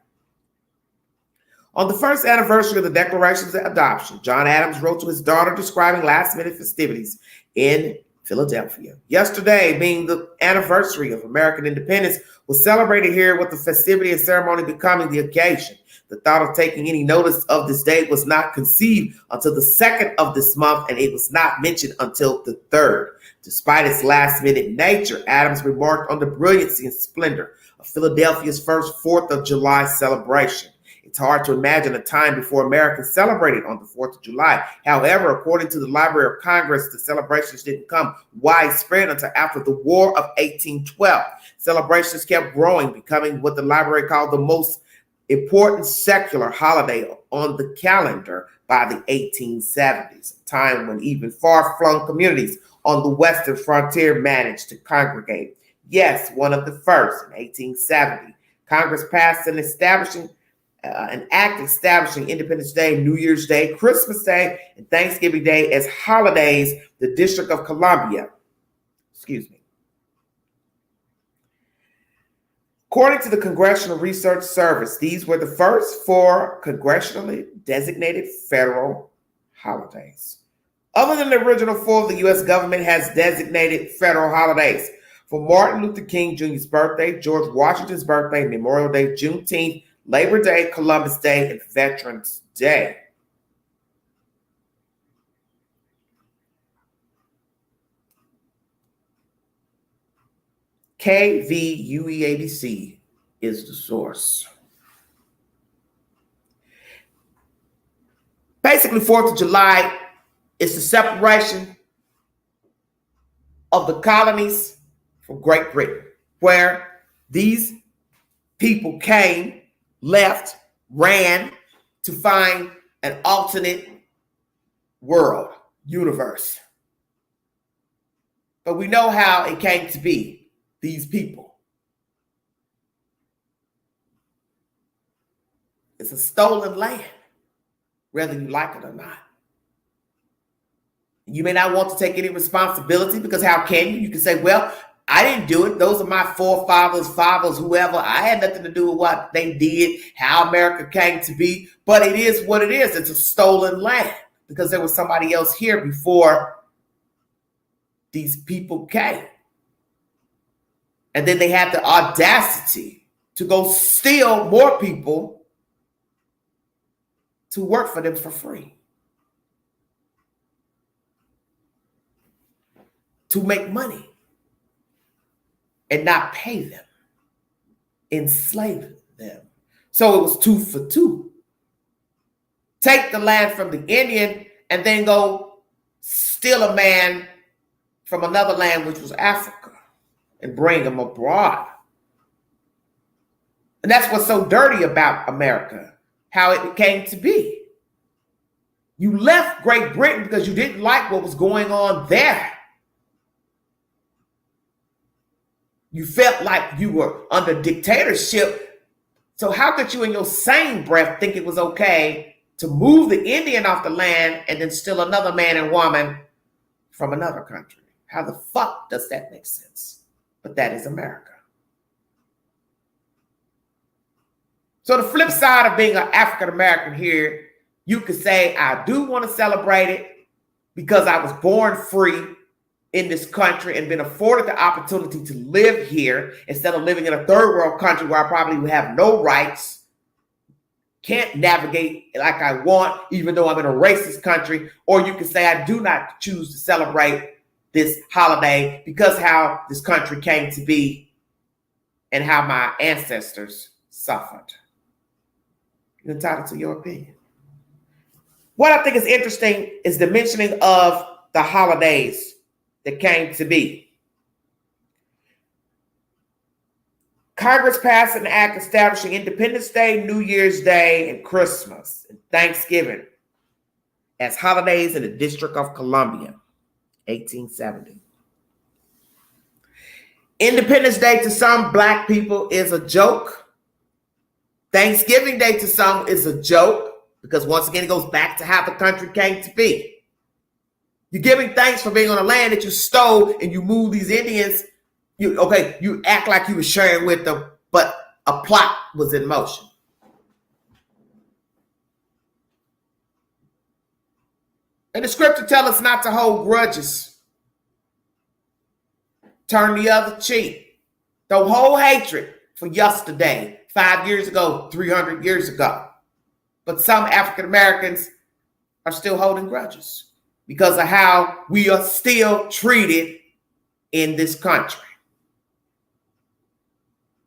On the first anniversary of the Declaration's adoption, John Adams wrote to his daughter describing last-minute festivities in Philadelphia. Yesterday, being the anniversary of American independence, was celebrated here with the festivity and ceremony becoming the occasion. The thought of taking any notice of this date was not conceived until the 2nd of this month, and it was not mentioned until the 3rd. Despite its last-minute nature, Adams remarked on the brilliancy and splendor of Philadelphia's first 4th of July celebration. It's hard to imagine a time before Americans celebrated on the 4th of July. However, according to the Library of Congress, the celebrations didn't come widespread until after the War of 1812. Celebrations kept growing, becoming what the library called the most important secular holiday on the calendar by the 1870s, a time when even far-flung communities on the western frontier managed to congregate. Yes, one of the first in 1870. Congress passed an act establishing Independence Day, New Year's Day, Christmas Day, and Thanksgiving Day as holidays. The District of Columbia, according to the Congressional Research Service, these were the first 4 congressionally designated federal holidays. Other than the original 4, the U.S. government has designated federal holidays for Martin Luther King Jr.'s birthday, George Washington's birthday, Memorial Day, Juneteenth, Labor Day, Columbus Day, and Veterans Day. KVUEABC is the source. Basically, 4th of July is the separation of the colonies from Great Britain, where these people came, left, ran to find an alternate world, universe. But we know how it came to be, these people. It's a stolen land, whether you like it or not. You may not want to take any responsibility because how can you? You can say, well, I didn't do it. Those are my forefathers, fathers, whoever. I had nothing to do with what they did, how America came to be. But it is what it is. It's a stolen land because there was somebody else here before these people came. And then they had the audacity to go steal more people to work for them for free, to make money and not pay them, enslave them. So it was 2 for 2. Take the land from the Indian and then go steal a man from another land, which was Africa, and bring him abroad. And that's what's so dirty about America, how it came to be. You left Great Britain because you didn't like what was going on there. You felt like you were under dictatorship. So how could you in your same breath think it was okay to move the Indian off the land and then steal another man and woman from another country? How the fuck does that make sense? But that is America. So the flip side of being an African American here, you could say, I do want to celebrate it because I was born free in this country and been afforded the opportunity to live here instead of living in a third world country where I probably would have no rights, can't navigate like I want, even though I'm in a racist country. Or you could say, I do not choose to celebrate this holiday because how this country came to be and how my ancestors suffered. You're entitled to your opinion. What I think is interesting is the mentioning of the holidays that came to be. Congress passed an act establishing Independence Day, New Year's Day, and Christmas and Thanksgiving as holidays in the District of Columbia, 1870. Independence Day to some Black people is a joke. Thanksgiving Day to some is a joke because once again, it goes back to how the country came to be. You're giving thanks for being on a land that you stole and you moved these Indians. You act like you were sharing with them, but a plot was in motion. And the scripture tells us not to hold grudges. Turn the other cheek. Don't hold hatred for yesterday, 5 years ago, 300 years ago. But some African Americans are still holding grudges because of how we are still treated in this country.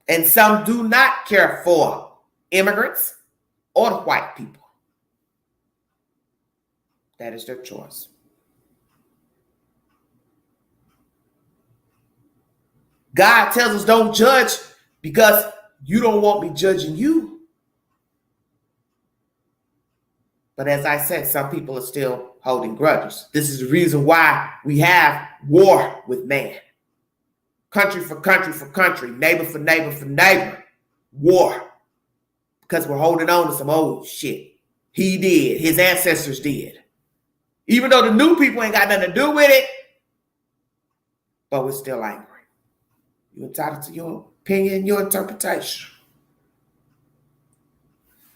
And some do not care for immigrants or the white people. That is their choice. God tells us don't judge because you don't want me judging you. But as I said, some people are still holding grudges. This is the reason why we have war with man. Country for country for country, neighbor for neighbor for neighbor. War. Because we're holding on to some old shit. He did. His ancestors did. Even though the new people ain't got nothing to do with it, but we're still angry. You're entitled to your opinion, your interpretation.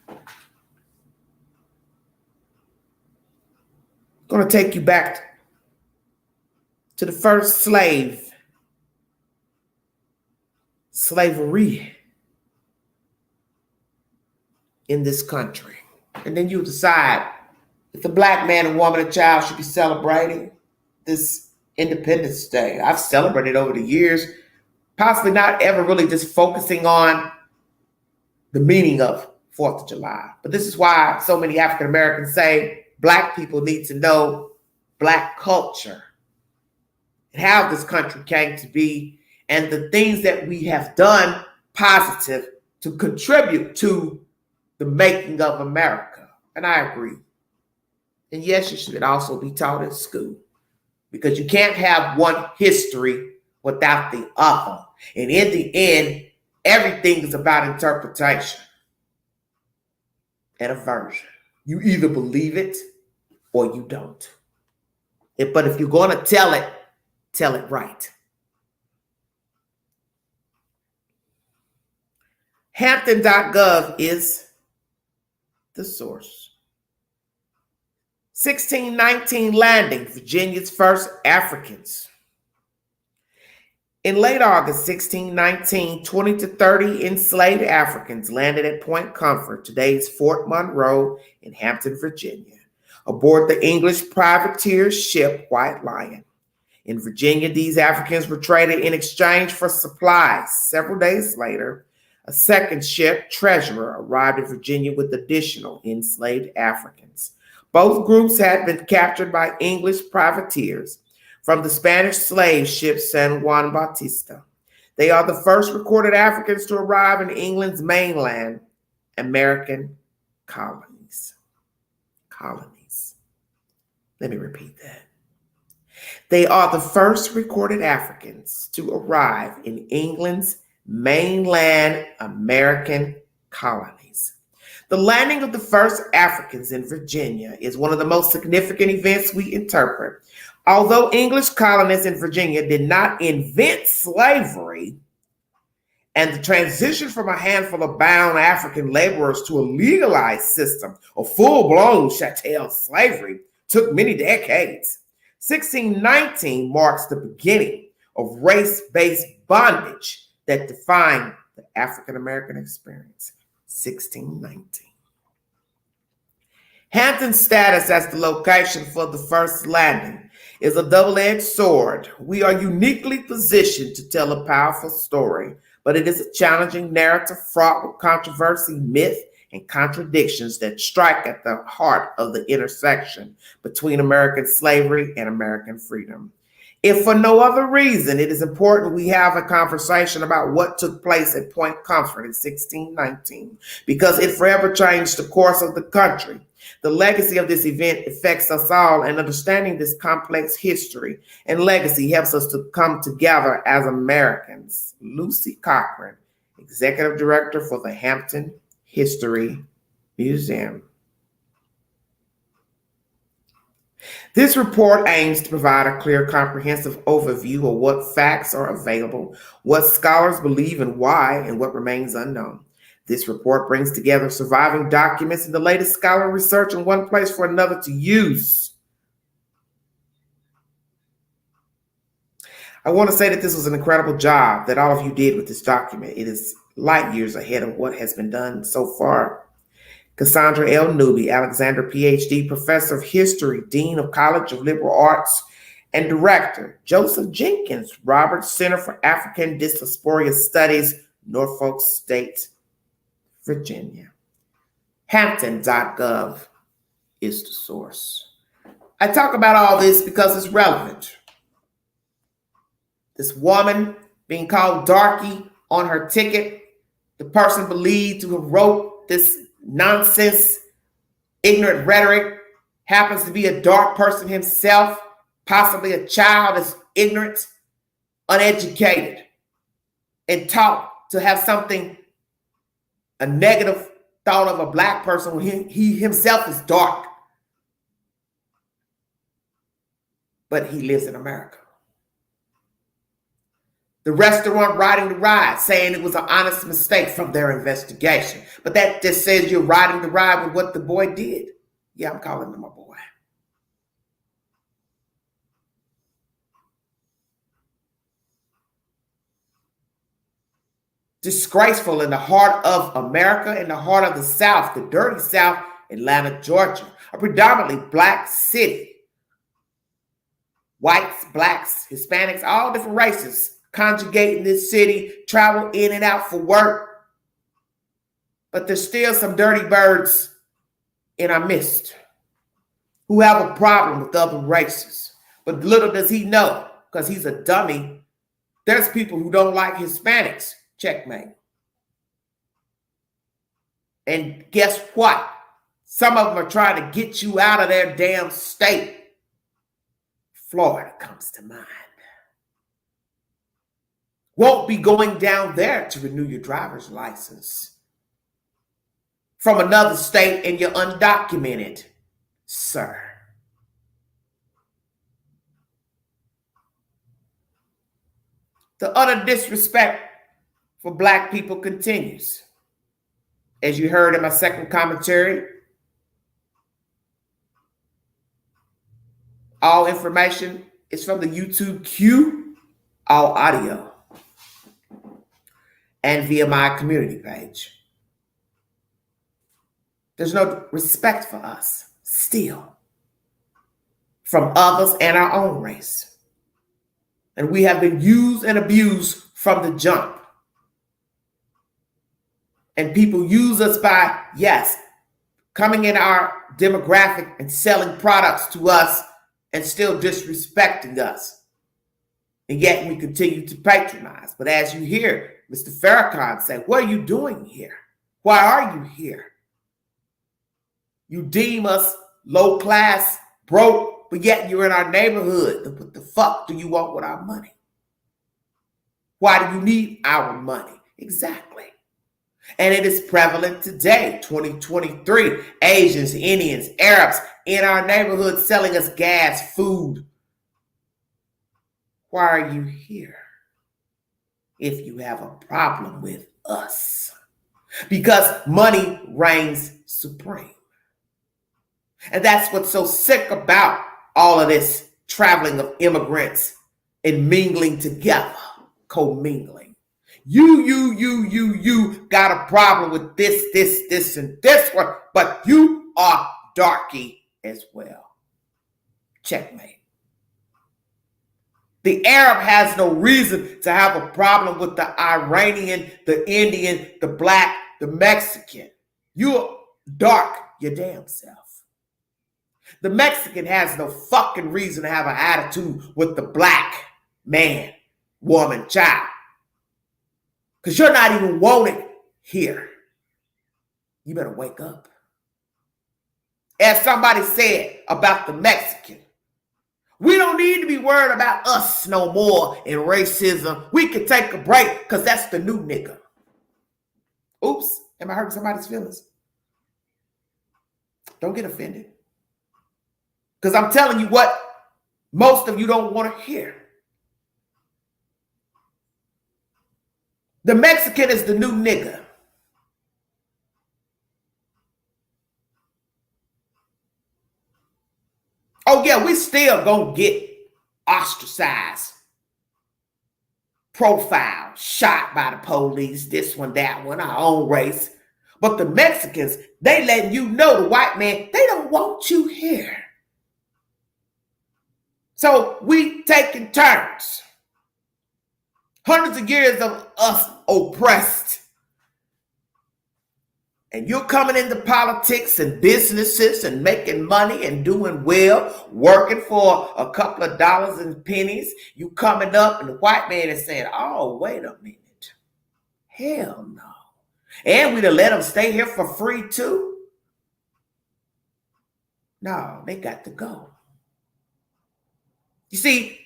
I'm going to take you back to the first slavery in this country. And then you decide if the black man and woman and child should be celebrating this Independence Day. I've celebrated over the years, possibly not ever really just focusing on the meaning of 4th of July. But this is why so many African Americans say black people need to know black culture and how this country came to be and the things that we have done positive to contribute to the making of America. And I agree. And yes, it should also be taught in school because you can't have one history without the other. And in the end, everything is about interpretation and a version. You either believe it or you don't. But if you're going to tell it right. Hampton.gov is the source. 1619 landing, Virginia's first Africans. In late August 1619, 20 to 30 enslaved Africans landed at Point Comfort, today's Fort Monroe in Hampton, Virginia, aboard the English privateer ship White Lion. In Virginia, these Africans were traded in exchange for supplies. Several days later, a second ship, Treasurer, arrived in Virginia with additional enslaved Africans. Both groups had been captured by English privateers from the Spanish slave ship San Juan Bautista. They are the first recorded Africans to arrive in England's mainland, American colonies. Let me repeat that. They are the first recorded Africans to arrive in England's mainland, American colonies. The landing of the first Africans in Virginia is one of the most significant events we interpret. Although English colonists in Virginia did not invent slavery, and the transition from a handful of bound African laborers to a legalized system of full-blown chattel slavery took many decades, 1619 marks the beginning of race-based bondage that defined the African-American experience. 1619. Hampton's status as the location for the first landing is a double-edged sword. We are uniquely positioned to tell a powerful story, but it is a challenging narrative fraught with controversy, myth, and contradictions that strike at the heart of the intersection between American slavery and American freedom. If for no other reason, it is important we have a conversation about what took place at Point Comfort in 1619, because it forever changed the course of the country. The legacy of this event affects us all, and understanding this complex history and legacy helps us to come together as Americans. Lucy Cochran, Executive Director for the Hampton History Museum. This report aims to provide a clear, comprehensive overview of what facts are available, what scholars believe and why, and what remains unknown. This report brings together surviving documents and the latest scholarly research in one place for another to use I want to say that this was an incredible job that all of you did with this document. It is light years ahead of what has been done so far. Cassandra L. Newby, Alexander, PhD, Professor of History, Dean of College of Liberal Arts, and Director. Joseph Jenkins, Roberts Center for African Diaspora Studies, Norfolk State, Virginia. Hampton.gov is the source. I talk about all this because it's relevant. This woman being called Darky on her ticket, the person believed to have wrote this nonsense, ignorant rhetoric, happens to be a dark person himself, possibly a child that's ignorant, uneducated, and taught to have something, a negative thought of a black person when he himself is dark. But he lives in America. The restaurant riding the ride, saying it was an honest mistake from their investigation. But that just says you're riding the ride with what the boy did. Yeah, I'm calling him a boy. Disgraceful in the heart of America, in the heart of the South, the dirty South, Atlanta, Georgia, a predominantly black city. Whites, blacks, Hispanics, all different races conjugate in this city, travel in and out for work. But there's still some dirty birds in our midst who have a problem with other races. But little does he know, because he's a dummy, there's people who don't like Hispanics. Checkmate. And guess what? Some of them are trying to get you out of their damn state. Florida comes to mind. Won't be going down there to renew your driver's license from another state and you're undocumented, sir. The utter disrespect for black people continues. As you heard in my second commentary, all information is from the YouTube queue, all audio, and via my community page. There's no respect for us still from others and our own race. And we have been used and abused from the jump. And people use us by, yes, coming in our demographic and selling products to us and still disrespecting us. And yet we continue to patronize. But as you hear Mr. Farrakhan say, what are you doing here? Why are you here? You deem us low class, broke, but yet you're in our neighborhood. What the fuck do you want with our money? Why do you need our money? Exactly. And it is prevalent today, 2023. Asians, Indians, Arabs in our neighborhood selling us gas, food. Why are you here if you have a problem with us? Because money reigns supreme. And that's what's so sick about all of this traveling of immigrants and mingling together, commingling. You got a problem with this, and this one, but you are Darky as well. Checkmate. The Arab has no reason to have a problem with the Iranian, the Indian, the black, the Mexican. You're dark your damn self. The Mexican has no fucking reason to have an attitude with the black man, woman, child. Because you're not even wanted here. You better wake up. As somebody said about the Mexican, we don't need to be worried about us no more in racism. We can take a break because that's the new nigga. Oops, am I hurting somebody's feelings? Don't get offended. Because I'm telling you what most of you don't want to hear. The Mexican is the new nigga. Oh yeah, we still gonna get ostracized profile, shot by the police, this one, that one, our own race. But the Mexicans, they letting you know, the white man, they don't want you here. So we taking turns. Hundreds of years of us oppressed. And you're coming into politics and businesses and making money and doing well, working for a couple of dollars and pennies. You coming up and the white man is saying, oh, wait a minute. Hell no. And we'd have let them stay here for free too? No, they got to go. You see,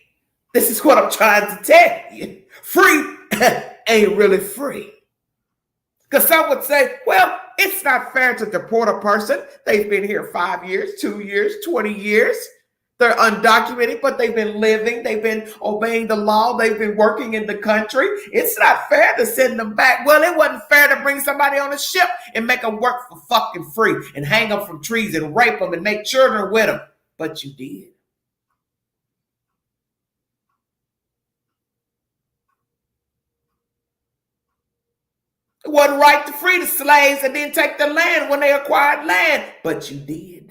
this is what I'm trying to tell you. Free ain't really free. Because some would say, well, it's not fair to deport a person. They've been here 5 years, 2 years, 20 years. They're undocumented, but they've been living. They've been obeying the law. They've been working in the country. It's not fair to send them back. Well, it wasn't fair to bring somebody on a ship and make them work for fucking free and hang them from trees and rape them and make children with them. But you did. It wasn't right to free the slaves and then take the land when they acquired land, but you did.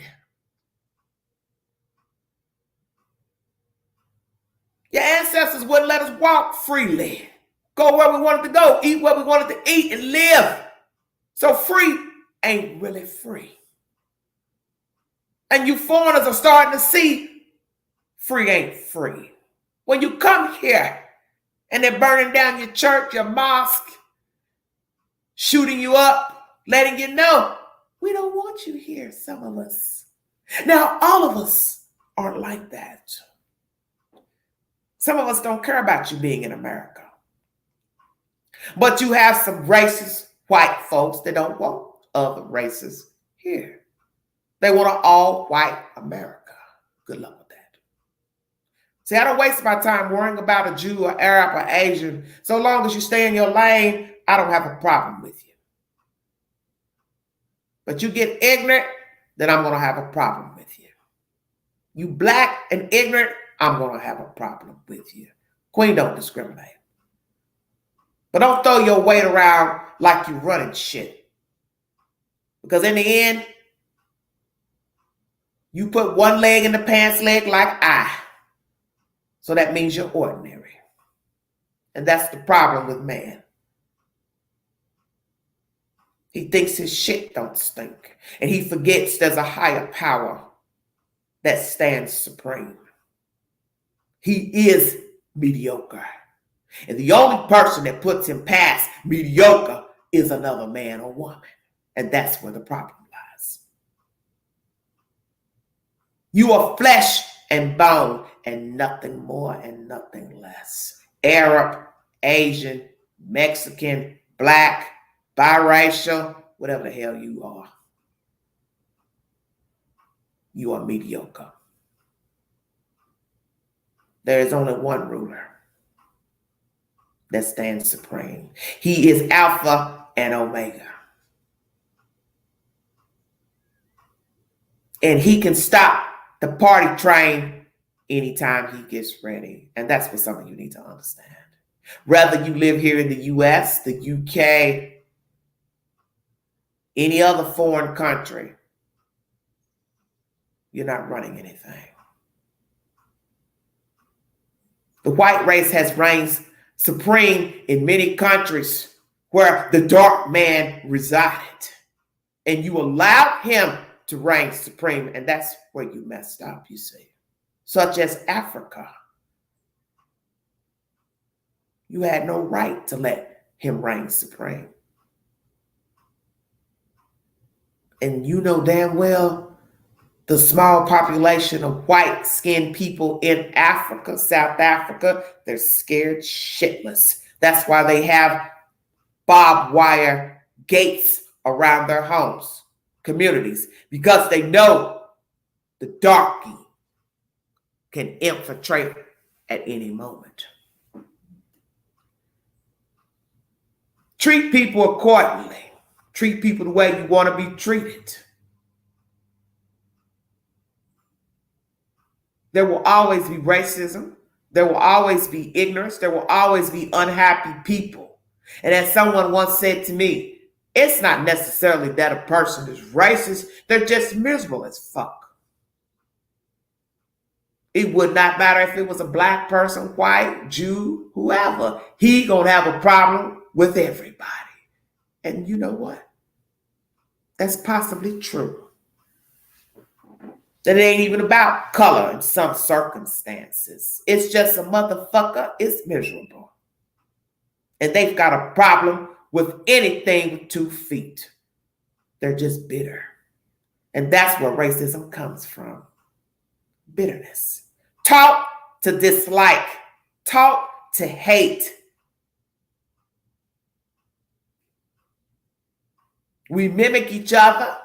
Your ancestors wouldn't let us walk freely, go where we wanted to go, eat what we wanted to eat, and live. So free ain't really free. And you foreigners are starting to see free ain't free. When you come here and they're burning down your church, your mosque, shooting you up, letting you know, we don't want you here, some of us. Now, all of us aren't like that. Some of us don't care about you being in America. But you have some racist white folks that don't want other races here. They want an all-white America. Good luck with that. See, I don't waste my time worrying about a Jew or Arab or Asian. So long as you stay in your lane, I don't have a problem with you. But you get ignorant, then I'm going to have a problem with you. You black and ignorant, I'm going to have a problem with you. Queen don't discriminate. But don't throw your weight around like you're running shit. Because in the end, you put one leg in the pants leg like I. So that means you're ordinary. And that's the problem with man. He thinks his shit don't stink. And he forgets there's a higher power that stands supreme. He is mediocre. And the only person that puts him past mediocre is another man or woman. And that's where the problem lies. You are flesh and bone and nothing more and nothing less. Arab, Asian, Mexican, black, biracial, whatever the hell you are. You are mediocre. There is only one ruler that stands supreme. He is Alpha and Omega. And he can stop the party train anytime he gets ready. And that's what some of you need to understand. Whether you live here in the US, the UK, any other foreign country, you're not running anything. The white race has reigned supreme in many countries where the dark man resided. And you allowed him to reign supreme. And that's where you messed up, you see. Such as Africa. You had no right to let him reign supreme. And you know damn well the small population of white-skinned people in Africa, South Africa, they're scared shitless. That's why they have barbed wire gates around their homes, communities, because they know the Darky can infiltrate at any moment. Treat people accordingly. Treat people the way you want to be treated. There will always be racism. There will always be ignorance. There will always be unhappy people. And as someone once said to me, it's not necessarily that a person is racist. They're just miserable as fuck. It would not matter if it was a black person, white, Jew, whoever. He gonna have a problem with everybody. And you know what? That's possibly true. That it ain't even about color in some circumstances. It's just a motherfucker is miserable. And they've got a problem with anything with 2 feet. They're just bitter. And that's where racism comes from. Bitterness. Taught to dislike. Taught to hate. We mimic each other.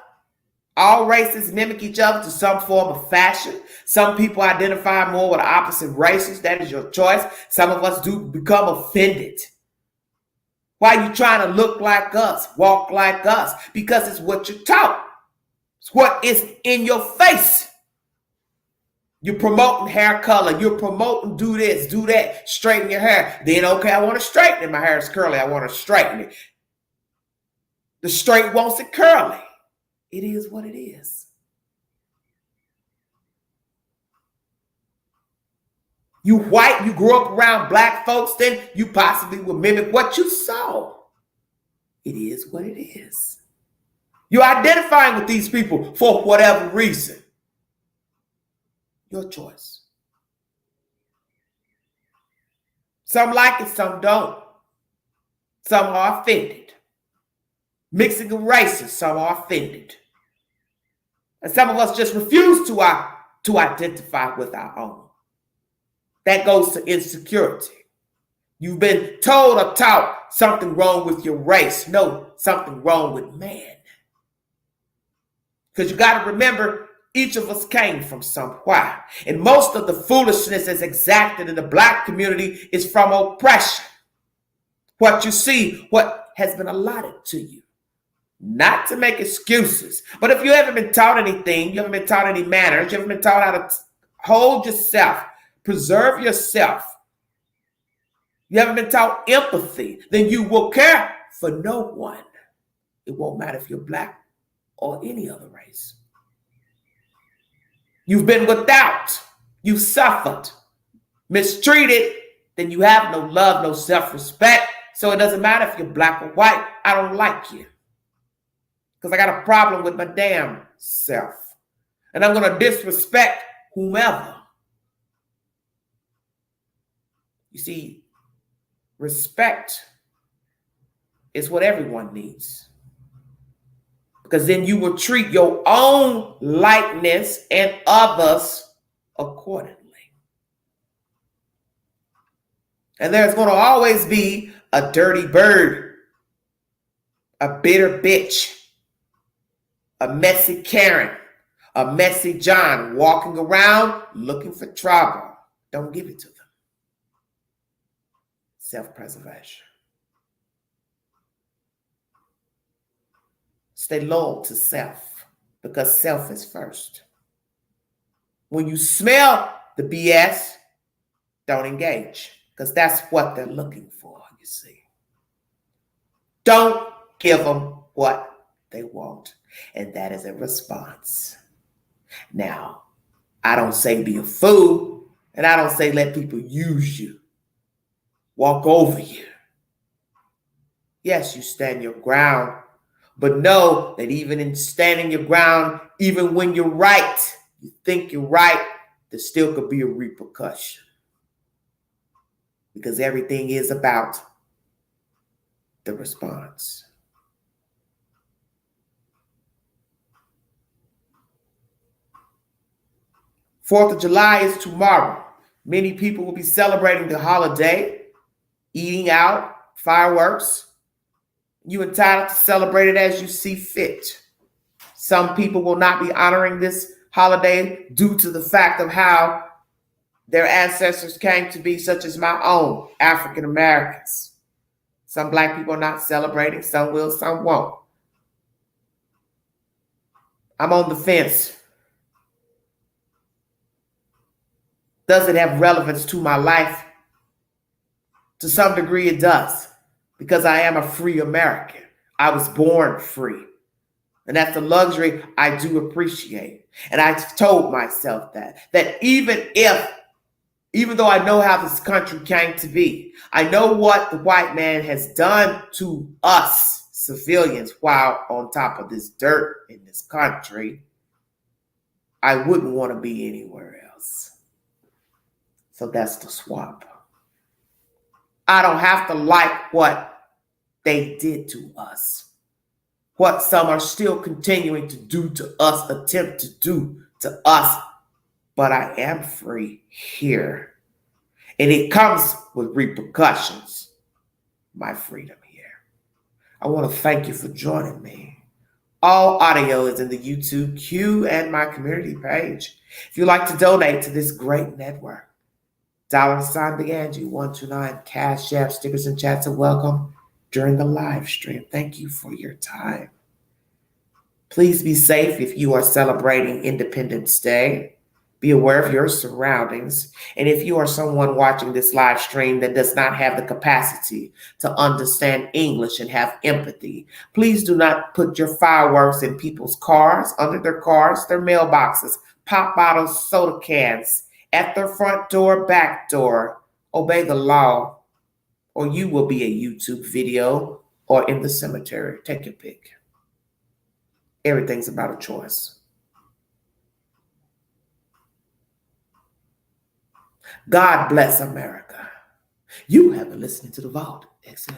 All races mimic each other to some form of fashion. Some people identify more with the opposite races. That is your choice. Some of us do become offended. Why are you trying to look like us, walk like us? Because it's what you're taught. It's what is in your face. You're promoting hair color. You're promoting do this, do that, straighten your hair. Then, okay, I want to straighten it. My hair is curly. I want to straighten it. The straight wants it curly. It is what it is. You white, you grew up around black folks, then you possibly will mimic what you saw. It is what it is. You're identifying with these people for whatever reason. Your choice. Some like it, some don't. Some are offended. Mixing of races, some are offended. And some of us just refuse to identify with our own. That goes to insecurity. You've been told or taught something wrong with your race. No, something wrong with man. Because you got to remember, each of us came from somewhere. And most of the foolishness that's exacted in the black community is from oppression. What you see, what has been allotted to you. Not to make excuses. But if you haven't been taught anything, you haven't been taught any manners, you haven't been taught how to hold yourself, preserve yourself, you haven't been taught empathy, then you will care for no one. It won't matter if you're black or any other race. You've been without, you've suffered, mistreated, then you have no love, no self-respect. So it doesn't matter if you're black or white. I don't like you. Because I got a problem with my damn self. And I'm going to disrespect whomever. You see, respect is what everyone needs. Because then you will treat your own likeness and others accordingly. And there's going to always be a dirty bird, a bitter bitch, a messy Karen, a messy John walking around looking for trouble. Don't give it to them. Self-preservation. Stay loyal to self because self is first. When you smell the BS, don't engage because that's what they're looking for, you see. Don't give them what they want. And that is a response. Now, I don't say be a fool, and I don't say let people use you, walk over you. Yes, you stand your ground, but know that even in standing your ground, even when you're right, you think you're right, there still could be a repercussion. Because everything is about the response. 4th of July is tomorrow. Many people will be celebrating the holiday, eating out, fireworks. You're entitled to celebrate it as you see fit. Some people will not be honoring this holiday due to the fact of how their ancestors came to be, such as my own, African Americans. Some black people are not celebrating. Some will, some won't. I'm on the fence. Does it have relevance to my life? To some degree, it does, because I am a free American. I was born free. And that's a luxury I do appreciate. And I've told myself that even though I know how this country came to be, I know what the white man has done to us civilians while on top of this dirt in this country, I wouldn't want to be anywhere else. So that's the swap. I don't have to like what they did to us, what some are still continuing to do to us, attempt to do to us, but I am free here. And it comes with repercussions, my freedom here. I want to thank you for joining me. All audio is in the YouTube queue and my community page. If you'd like to donate to this great network, $BigAngie129, Cash App, stickers and chats are welcome during the live stream. Thank you for your time. Please be safe if you are celebrating Independence Day. Be aware of your surroundings. And if you are someone watching this live stream that does not have the capacity to understand English and have empathy, please do not put your fireworks in people's cars, under their cars, their mailboxes, pop bottles, soda cans, at their front door, back door. Obey the law, or you will be a YouTube video or in the cemetery. Take your pick. Everything's about a choice. God bless America. You have been listening to The Vault XL.